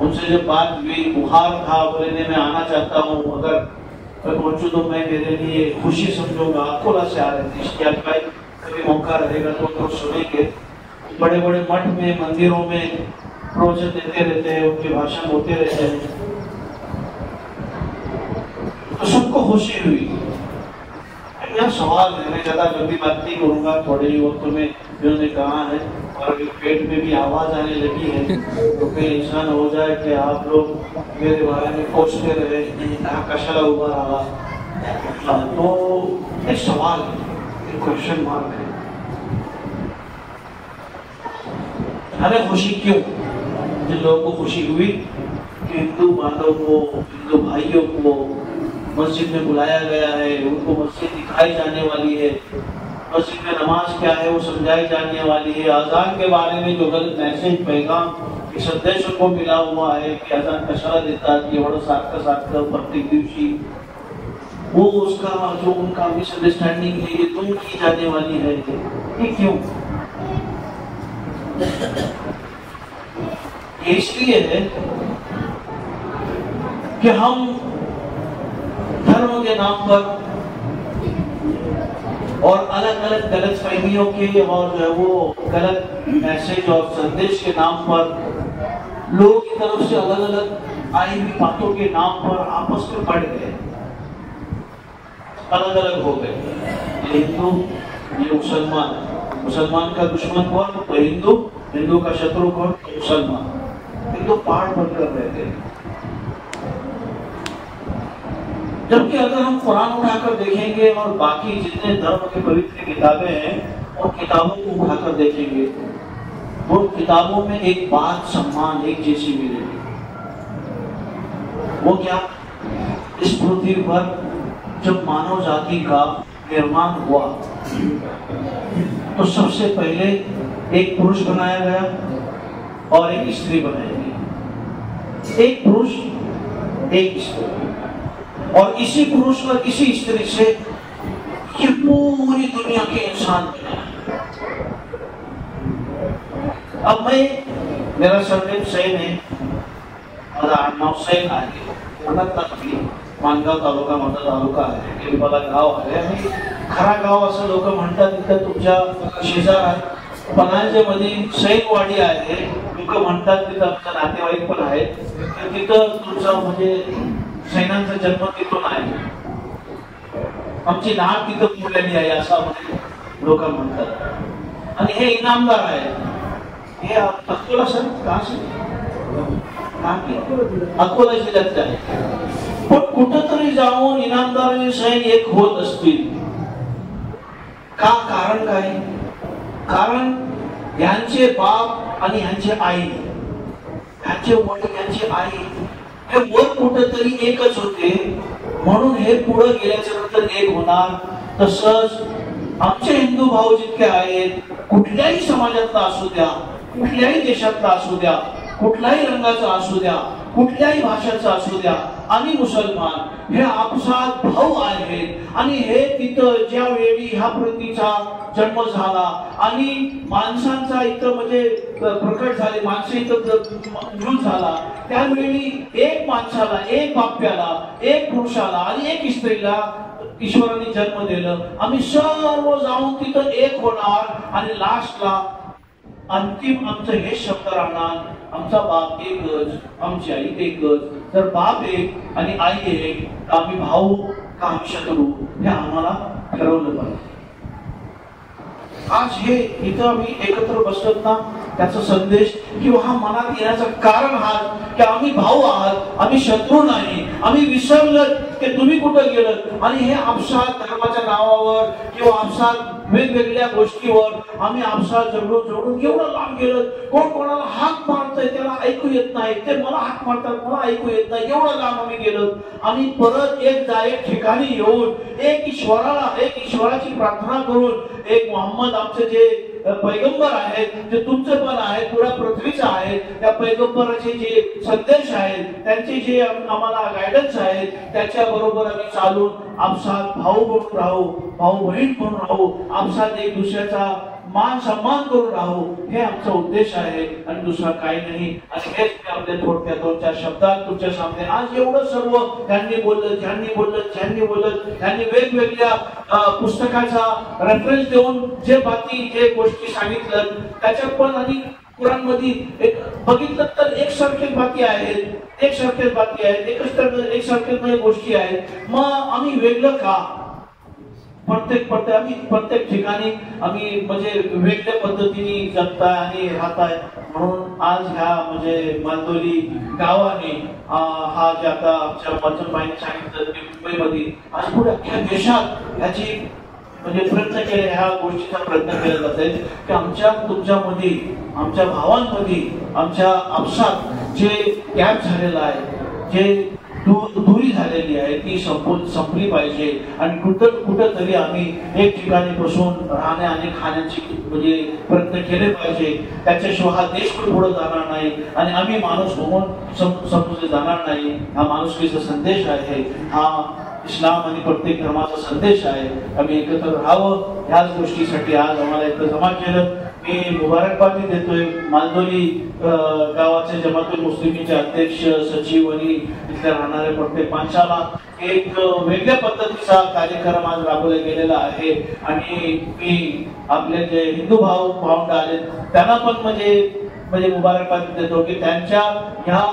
उनसे जब बात हुई, बुखार था, बोले मैं आना चाहता हूँ, अगर मैं पहुंचू तो मैं मेरे लिए खुशी समझूंगा। अकोला से आ रहे थे। भाई कभी मौका रहेगा तो सुनेंगे। बड़े बड़े मठ में, मंदिरों में प्रवचन देते रहते हैं, उनके भाषण होते रहते हैं, तो सबको खुशी हुई। मेरा सवाल है, मैं ज्यादा लंबी बात नहीं करूंगा, थोड़े ही वक्त में उन्होंने कहा है और पेट में भी आवाज आने लगी है, तो फिर इंसान हो जाए कि आप लोग मेरे बारे में सोचते रहे कशाला उभा रहा। तो एक सवाल है, एक क्वेश्चन मार्क है, हमें खुशी क्यों? जिन लोगों को खुशी हुई कि हिंदू बांधव को, हिंदू भाइयों को मस्जिद में बुलाया गया है, उनको मस्जिद दिखाई जाने वाली है, मस्जिद में नमाज क्या है वो समझाई जाने वाली है, अजान के बारे में जो गलत मैसेज, पैगाम, संदेश उनको मिला हुआ है कि अजान कशाला देतात, एवढं सारखं सारखं प्रत्येक दिवशी, वो उसका जो उनका मिसअंडरस्टैंडिंग है ये दूर की जाने वाली है। ये क्यों? इसलिए है कि हम धर्म के नाम पर और अलग अलग गलत फहमियों के और जो है वो गलत मैसेज और संदेश के नाम पर लोगों की तरफ से अलग अलग आई हुई बातों के नाम पर आपस में बढ़ गए, अलग अलग हो गए। ये हिंदू, ये मुसलमान, मुसलमान का दुश्मन कौन? तो हिंदू, हिंदू का शत्रु कौन? तो मुसलमान। हिंदू पार्ट बनकर रहते हैं। जबकि अगर हम कुरान उठाकर देखेंगे और बाकी जितने धर्म के पवित्र किताबें हैं और किताबों को उठाकर देखेंगे, वो किताबों में एक बात सम्मान एक जैसी मिलेगी। वो क्या? इस पृथ्वी पर जब मानव जाति का निर्माण हुआ तो सबसे पहले एक पुरुष बनाया गया और एक स्त्री बनाई गई। एक पुरुष, एक स्त्री, और इसी पुरुष और इसी स्त्री से ये पूरी दुनिया के इंसान बने। अब मेरा सरनेम सैन है, माझा आडनाव सैन आहे, मानगाव तालुका माझा तालुका आहे, केलबाला गाव आहे आणि खरा गाव असं लोक म्हणतात। तिथं तुमच्या शेजार आहे पणांचे मध्ये सैनवाडी आहे, लोक म्हणतात तिथं आमचा नातेवाईक पण आहेत, तिथं तुमचा म्हणजे सैनांचा जन्म तिथून आहे, आमची नाळ तिथं पुरलेली आहे असं लोक म्हणतात। आणि हे इनामदार आहे, हे अकोला सर का अकोला जिल्ह्यातले आहे, पण कुठंतरी जाऊन इनामदार सैन एक होत असतील का? कारण काय? कारण यांचे बाप आणि यांचे आई, यांचे वडील, यांची आई हे वर कुठंतरी एकच होते, म्हणून हे पुढे गेल्याच्या नंतर एक होणार। तसंच आमचे हिंदू भाऊ जितके आहेत, कुठल्याही समाजातला असू द्या, कुठल्याही देशातला असू द्या, कुठल्याही रंगाचा असू द्या, कुठल्याही भाषेचा असू द्या, आणि मुसलमान हे आपसात भाऊ आहेत। आणि हे तिथं ज्या वेळी ह्या प्रतीचा जन्म झाला आणि माणसांचा इथं म्हणजे प्रकट झाले, माणसं इथं जून झाला, त्यावेळी एक माणसाला, एक बाप्याला, एक पुरुषाला आणि एक स्त्रीला ईश्वराने जन्म दिलं। आम्ही सर्व जाऊन तिथं एक होणार आणि लास्टला अंतिम आमचं हे शब्द राहणार, आमचा बाप एकच, आमची आई एकच। जर बाप एक आणि आई एक, तर आम्ही भाऊ का आम्ही शत्रू, हे आम्हाला ठरवलं पाहिजे. आज हे इथं आम्ही एकत्र बसत ना, त्याचा संदेश किंवा हा मनात येण्याचं कारण हा की आम्ही भाऊ आहात, आम्ही शत्रू नाही. आम्ही विसरलं की तुम्ही कुठं गेलं आणि हे आपसात धर्माच्या नावावर किंवा आपसात वेगवेगळ्या गोष्टीवर आम्ही आपसात जवळून एवढं लांब गेलं. कोण कोणाला हाक मारतंय त्याला ऐकू येत नाही, ते मला हाक मारतात मला ऐकू येत नाही, एवढं लांब आम्ही गेलो. आणि परत एक ठिकाणी येऊन एक ईश्वराची प्रार्थना करून एक मोहम्मद आमचे जे पैगंबर आहेत, जे तुमचं पण आहेत, पुऱ्या पृथ्वीचं आहेत, त्या पैगंबराचे जे संदेश आहेत, त्यांचे जे आम्हाला गायडन्स आहेत, त्याच्या बरोबर आम्ही चालून आपसात भाऊ म्हणून राहू, भाऊ बहीण म्हणून राहू, आपसात एक दुसऱ्याचा मान सन्मान करून राहू, हे आमचा उद्देश आहे आणि दुसरा काही नाही. आणि हेच मी आपल्या थोडक्या 2-4 शब्दात तुमच्या सामने आज एवढं सर्व त्यांनी वेगवेगळ्या पुस्तकाचा रेफरन्स देऊन जे गोष्टी सांगितलं त्याच्यात पण आणि कुराणमध्ये एक बघितलं तर एकसारखेच बाकी आहेत, एकसारखेच गोष्टी आहेत. मग आम्ही वेगळं का? प्रत्येक ठिकाणी आम्ही म्हणजे वेगळ्या पद्धतीने जगताय आणि राहताय. म्हणून आज ह्या म्हणजे मालदोली गावाने हा जे आता आमच्या मजनबाईंनी सांगितलं की मुंबईमध्ये आज पुढे अख्ख्या देशात ह्याची म्हणजे प्रयत्न केले, ह्या गोष्टीचा प्रयत्न केला जाते की आमच्या तुमच्यामध्ये, आमच्या भावांमध्ये, आमच्या आपसात जे गॅप झालेला आहे, जे दूरी झालेली आहे ती संपली पाहिजे. आणि कुठं तरी आम्ही एक ठिकाणी बसून राहण्या आणि खाण्याची म्हणजे प्रयत्न केले पाहिजे. त्याच्याशिवाय हा देश पुढे जाणार नाही आणि आम्ही माणूस होऊन समजले जाणार नाही. हा माणुसकीचा संदेश आहे, हा इस्लाम आणि प्रत्येक धर्माचा संदेश आहे. आम्ही एकत्र राहावं, ह्याच गोष्टीसाठी आज आम्हाला एकत्र जमा केलं. मी मुबारकबादी देतोय मालदोली गावाचे जमातुल मुस्लिमीचे अध्यक्ष, सचिव आणि इथल्या राहणाऱ्या प्रत्येक माणसाला. एक वेगळ्या पद्धतीचा कार्यक्रम आज राबवला गेलेला आहे आणि मी आपले जे हिंदू भावंड आले त्यांना पण म्हणजे मुबारकबादी देतो की त्यांच्या ह्या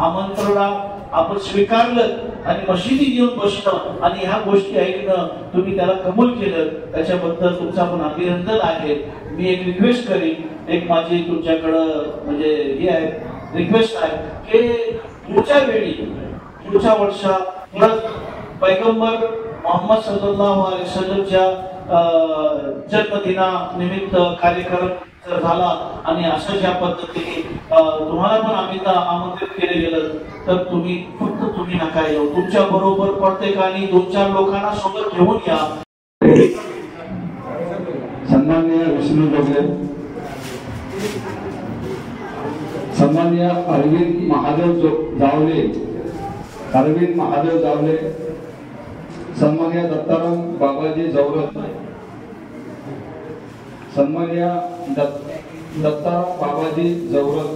आमंत्रणाला आपण स्वीकारलं आणि मशिदीत येऊन बसणं आणि ह्या गोष्टी ऐकणं, तुम्ही त्याला कबूल केलं, त्याच्याबद्दल तुमचं पण अभिनंदन आहे. मी एक रिक्वेस्ट करीन, एक माझी तुमच्याकडं म्हणजे हे आहे रिक्वेस्ट आहे की पुढच्या वर्षात पैगंबर मोहम्मद सल्लल्लाहु अलैहि वसल्लमच्या जन्मदिनानिमित्त कार्यक्रम झाला आणि असं ज्या पद्धतीने तुम्हाला पण आम्ही आमंत्रित केले गेलं तर तुम्ही नका येऊ, तुमच्या बरोबर प्रत्येकाने 2-4 लोकांना सोबत घेऊन या. सन्माननीय विष्णू डोंगरे, सन्माननीय अरविंद महादेव जावले, सन्माननीय दत्ताराम बाबाजी जवरत, सन्माननीय दत्ताराम बाबाजी जवरत,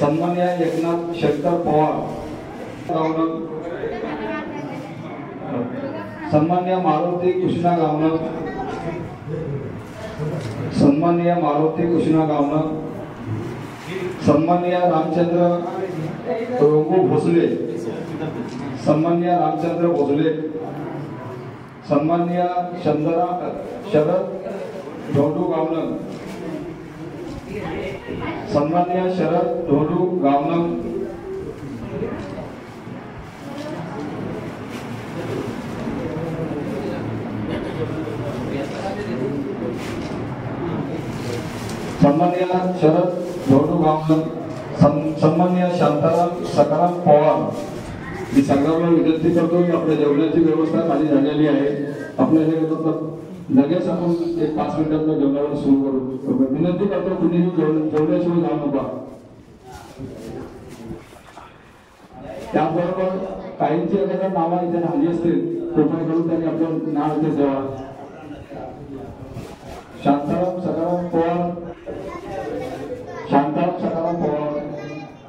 सन्माननीय एकनाथ शंकर पवार, सन्माननीय मारुती कृष्णा गावणं, सन्माननीय मारुती कृष्णा गावणं, सन्माननीय रामचंद्र रोगू भोसले, सन्माननीय रामचंद्र भोसले, सन्माननीय शरद ढोंडू गावणं, सन्माननीय शरद ढोंडू गावणं, सन्माननीय शरद ढोंडू गावणं, सन्माननीय शांताराम सकाराम पवार. मी सगळ्यांना विनंती करतो की आपल्या जेवणाची व्यवस्था खाली झालेली आहे. आपल्या हे लगेच आपण एक 5 मिनिटात जेवणाला सुरू करू. विनंती करतो कुणीही जेवल्याशिवाय जाऊ नका. त्याबरोबर काहींची एखाद्या नावा इथे आली असतील कृपया करून त्यांनी आपलं नाव इथे द्यावा. शांताराम सकाराम पवार,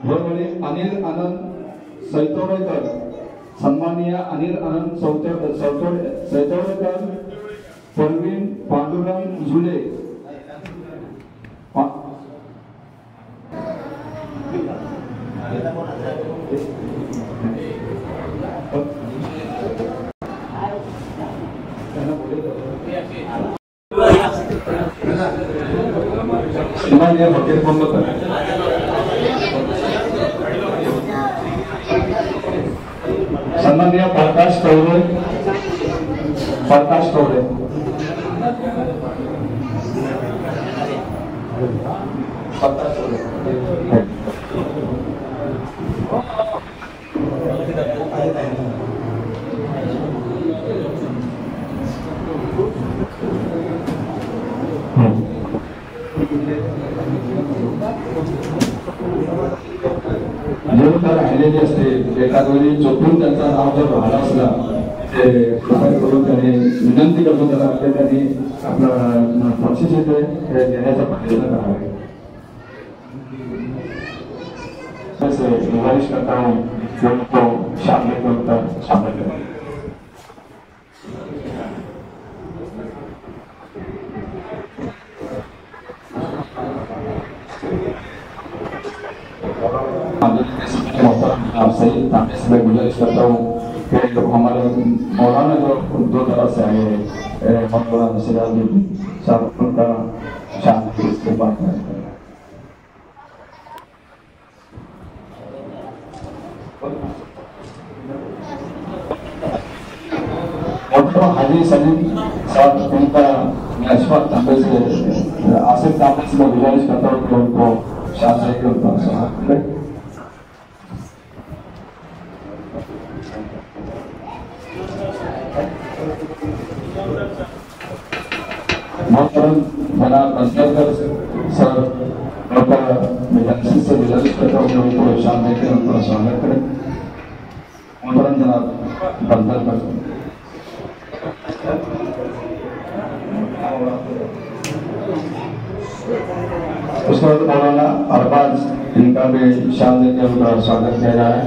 घरवडी अनिल आनंद सैतोडेकर, सन्माननीय अनिल आनंद सैतोडेकर, परवीन पांडुरंग झुले, सन्माननीय फकीर मोहम्मद सन्माननीय प्रकाश कवरे तर राहिलेली असते एखाद्या चुकून त्यांचा नाव जर राहिला असला ते कृपया करून त्यांनी विनंती करतो त्याला म्हणजे त्यांनी आपलं बक्षीस येते हे देण्याचा प्रयत्न करावे. गुजारिश करता हूँ जो उनको शामिल करता शामिल करें. आपसे मैं गुजारिश करता हूँ कि हमारे मौलाना जो 2 तरह से आए हैं मौलाना सिराजुद्दीन साहब उनका शांति इसके बाद हाजी सलीम साहब उनका मैं अशफाक तांबे से आसिफ तांबे से मैं गुजारिश करता हूँ कि उनको शांति उनका स्वागत मोहतरम जनाब अंसलकर सर मैं से गुजारिश करता हूँ कि उनको शामिल करके उनका स्वागत करें. मोहतरम जनाब अंसलकर उसके बाद मौलाना अरबाज इनका भी शामिल करके उनका स्वागत किया जा रहा है.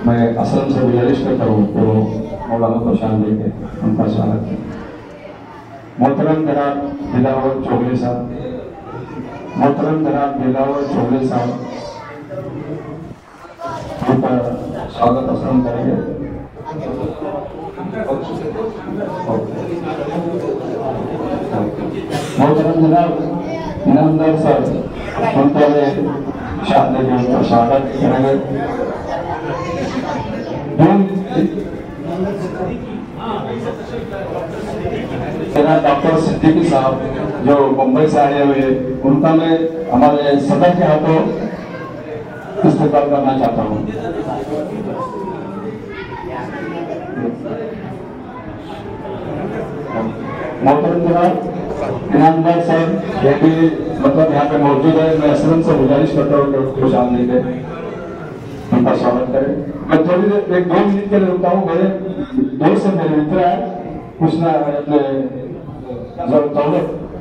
मैं असलम से गुजारिश करता हूँ तो मौलाना को शामिल करके उनका स्वागत करें. मोहतरम जनाब दिलावर चौगले साहब उनका स्वागत असलम करेंगे. मोहतरम जनाब इनामदार साहब उनका शादी उनका स्वागत करेंगे. डॉक्टर सिद्दीकी साहब जो मुंबई से आए हुए उनका मैं हमारे सदर के हाथों इस्तेमाल करना चाहता हूँ. मोहतरम जनाब इनामदार साहब ये भी मतलब यहाँ पे मौजूद है. मैं असलम से गुजारिश करता हूँ कि उनको शामिल लेके उनका स्वागत करें. मैं थोड़ी देर 1-2 मिनट के लिए रुकता हूँ. मेरे दोस्त से मेरे मित्र है कुछ ना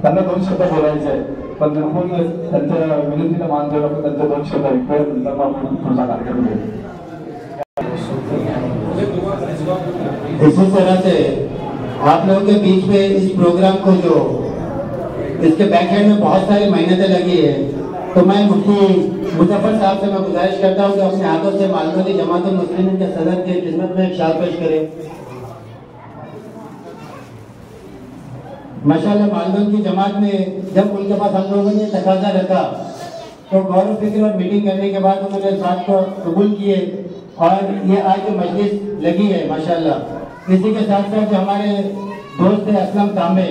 त्यांना 2 शब्द बोलायचे आहे पण आपण त्यांच्या विनंतीला मान द्यायला पण त्यांचे 2 शब्द ऐकूया नंतर आपण पुढचा कार्यक्रम घेऊ. इसी तरह से आप लोगों के बीच में इस प्रोग्राम को जो इसके बैक एंड में बहुत सारी मेहनतें लगी है तो मैं मुफ्ती मुजफ्फर साहब से मैं गुजारिश करता हूँ कि अपने हाथों से मालूमाती जमात मुस्लिमीन के सदर की खिदमत में एक शाल पेश करें. माशाअल्लाह मालूम की जमात में जब उनके पास हम लोगों ने तकाजा रखा तो गौर फिक्र और मीटिंग करने के बाद उन्होंने इस बात को कबूल किए और ये आज जो मजलिस लगी है माशाअल्लाह. इसी के साथ साथ जो हमारे दोस्त है असलम तांबे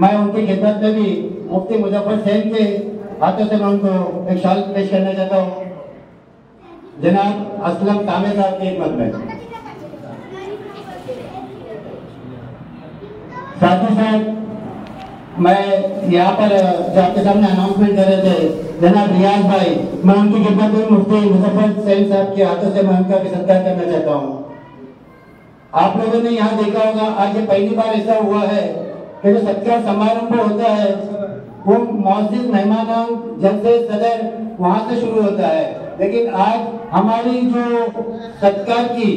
मैं उनकी खिदमत में भी मुफ्ती मुजफ्फर सैन के हाथों से मैं उनको एक शाल पेश करना चाहता हूँ. जनाब असलम तांबे साहब की खिदमत में. साथ ही साथ मैं यहाँ पर जो आपके सामने अनाउंसमेंट कर रहे थे जनाब रियाज भाई मैं उनकी खिदमत में मुफ्ती मुजफ्फर सैन साहब के हाथों से मैं उनका भी सत्कार करना चाहता हूँ. आप लोगों ने यहाँ देखा होगा आज ये पहली बार ऐसा हुआ है कि जो सत्कार समारोह होता है वो मौजूद मेहमान जलसे सदर वहां से शुरू होता है. लेकिन आज हमारी जो सत्कार की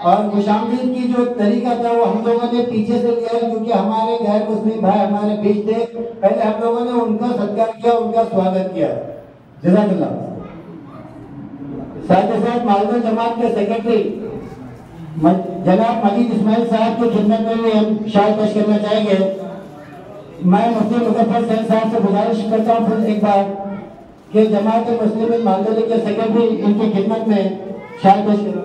और खुशामदीद की जो तरीका था वो हम लोगों ने पीछे से लिया क्योंकि हमारे गैर मुस्लिम भाई हमारे बीच थे. पहले हम लोगों ने उनका सत्कार किया उनका स्वागत किया. जज़ाकल्लाह. साथ ही साथ मालूम जमात के सेक्रेटरी जनाब मजीद इस्माइल साहब की खिदमत में भी हम शायद पेश करना चाहेंगे। मैं मुफ्ती मुजफ्फर सैन साहब से गुजारिश करता हूँ फिर एक बार कि जमात मुस्लिमीन मालदोली के सेक्रेटरी इनकी खिदमत में शायद पेश करना।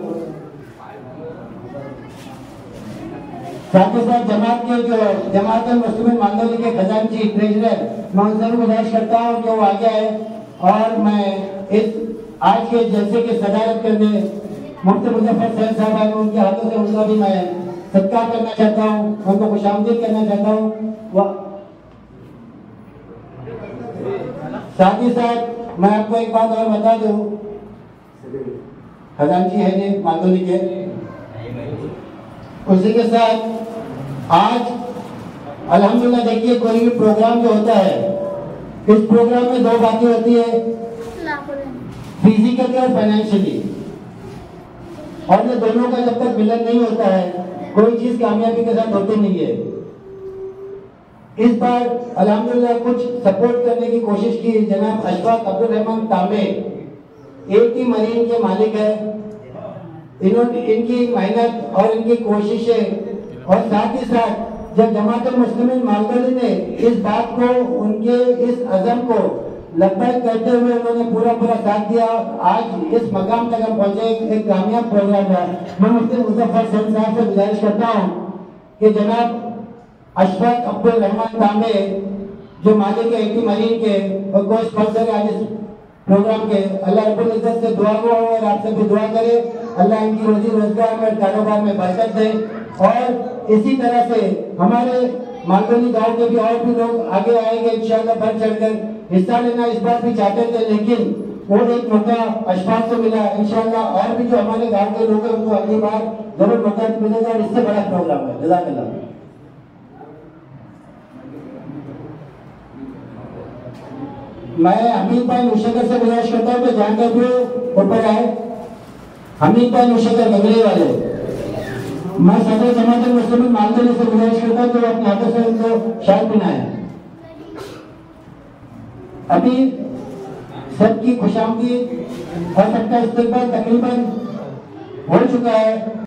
साथ ही साथ जमात मुस्लिमीन मालदोली के खजानची ट्रेजरर मैं उनसे भी गुजारिश करता हूँ कि वो आगे आए और मैं इस आज के जलसे की सदारत करने मुफ्ती मुजफ्फर सैन साहब आए, उनके हाथों से उनका भी मैं सत्कार करना चाहता हूँ, उनको खुशामदीद करना चाहता हूँ। साथ ही साथ मैं आपको एक बात और बता दूं, खजानची है जी मालदोली के, उसी के साथ आज अल्हम्दुलिल्लाह देखिए कोई भी प्रोग्राम जो होता है, इस प्रोग्राम में दो बातें होती है, फिजिकली और फाइनेंशियली, और ये दोनों का जब तक मिलन नहीं होता है कोई चीज कामयाबी के साथ होती नहीं है। इस बार अल्हम्दुलिल्लाह कुछ सपोर्ट करने की कोशिश की। जनाब अशफाक अब्दुल रहमान तांबे एटी मरीन के मालिक है, इन्होंने इनकी मेहनत और इनकी कोशिशें और साथ ही साथ जब जमात मुस्लिमीन मालदोली ने इस बात को, उनके इस अज़म को लब्बैक कहते हुए उन्होंने पूरा साथ दिया, आज इस मकाम तक हम पहुंचे, एक कामयाब प्रोग्राम है। मैं मुफ्ती मुजफ्फर सैन साहब से गुजारिश करता हूँ कि जनाब अशफाक अब्दुल रहमान तांबे जो मालिक है एटी मरीन के और को स्पॉन्सर है आज इस प्रोग्राम के, अल्लाह रब्बुल इज्जत से दुआ को और आपसे भी दुआ करे, अल्लाह इनकी रोजी रोजगार में कारोबार में बरकत दे। और इसी तरह से हमारे मालदोली गांव के भी और भी लोग आगे आएंगे इंशाअल्लाह, बढ़ चढ़कर हिस्सा लेना इस बार भी चाहते थे, लेकिन वो एक मौका अशफाक को मिला। इंशाअल्लाह और भी जो हमारे गांव के लोग हैं उनको अगली बार जरूर मौका मिलेगा और इससे बड़ा प्रोग्राम है। जज़ाकल्लाह। मैं हमीद भाई मुशक्कर से गुजारिश करता हूँ कि जानकर भी ऊपर आए। हमीद भाई मुशक्कर गंगले वाले, मैं सदर जमात मुस्लिमीन मालदोली से गुजारिश करता हूँ कि अपने हाथों से उनको शायद पिलाएं। अभी सबकी खुशामदीद और सबका इस्तकबाल तकरीबन हो चुका है।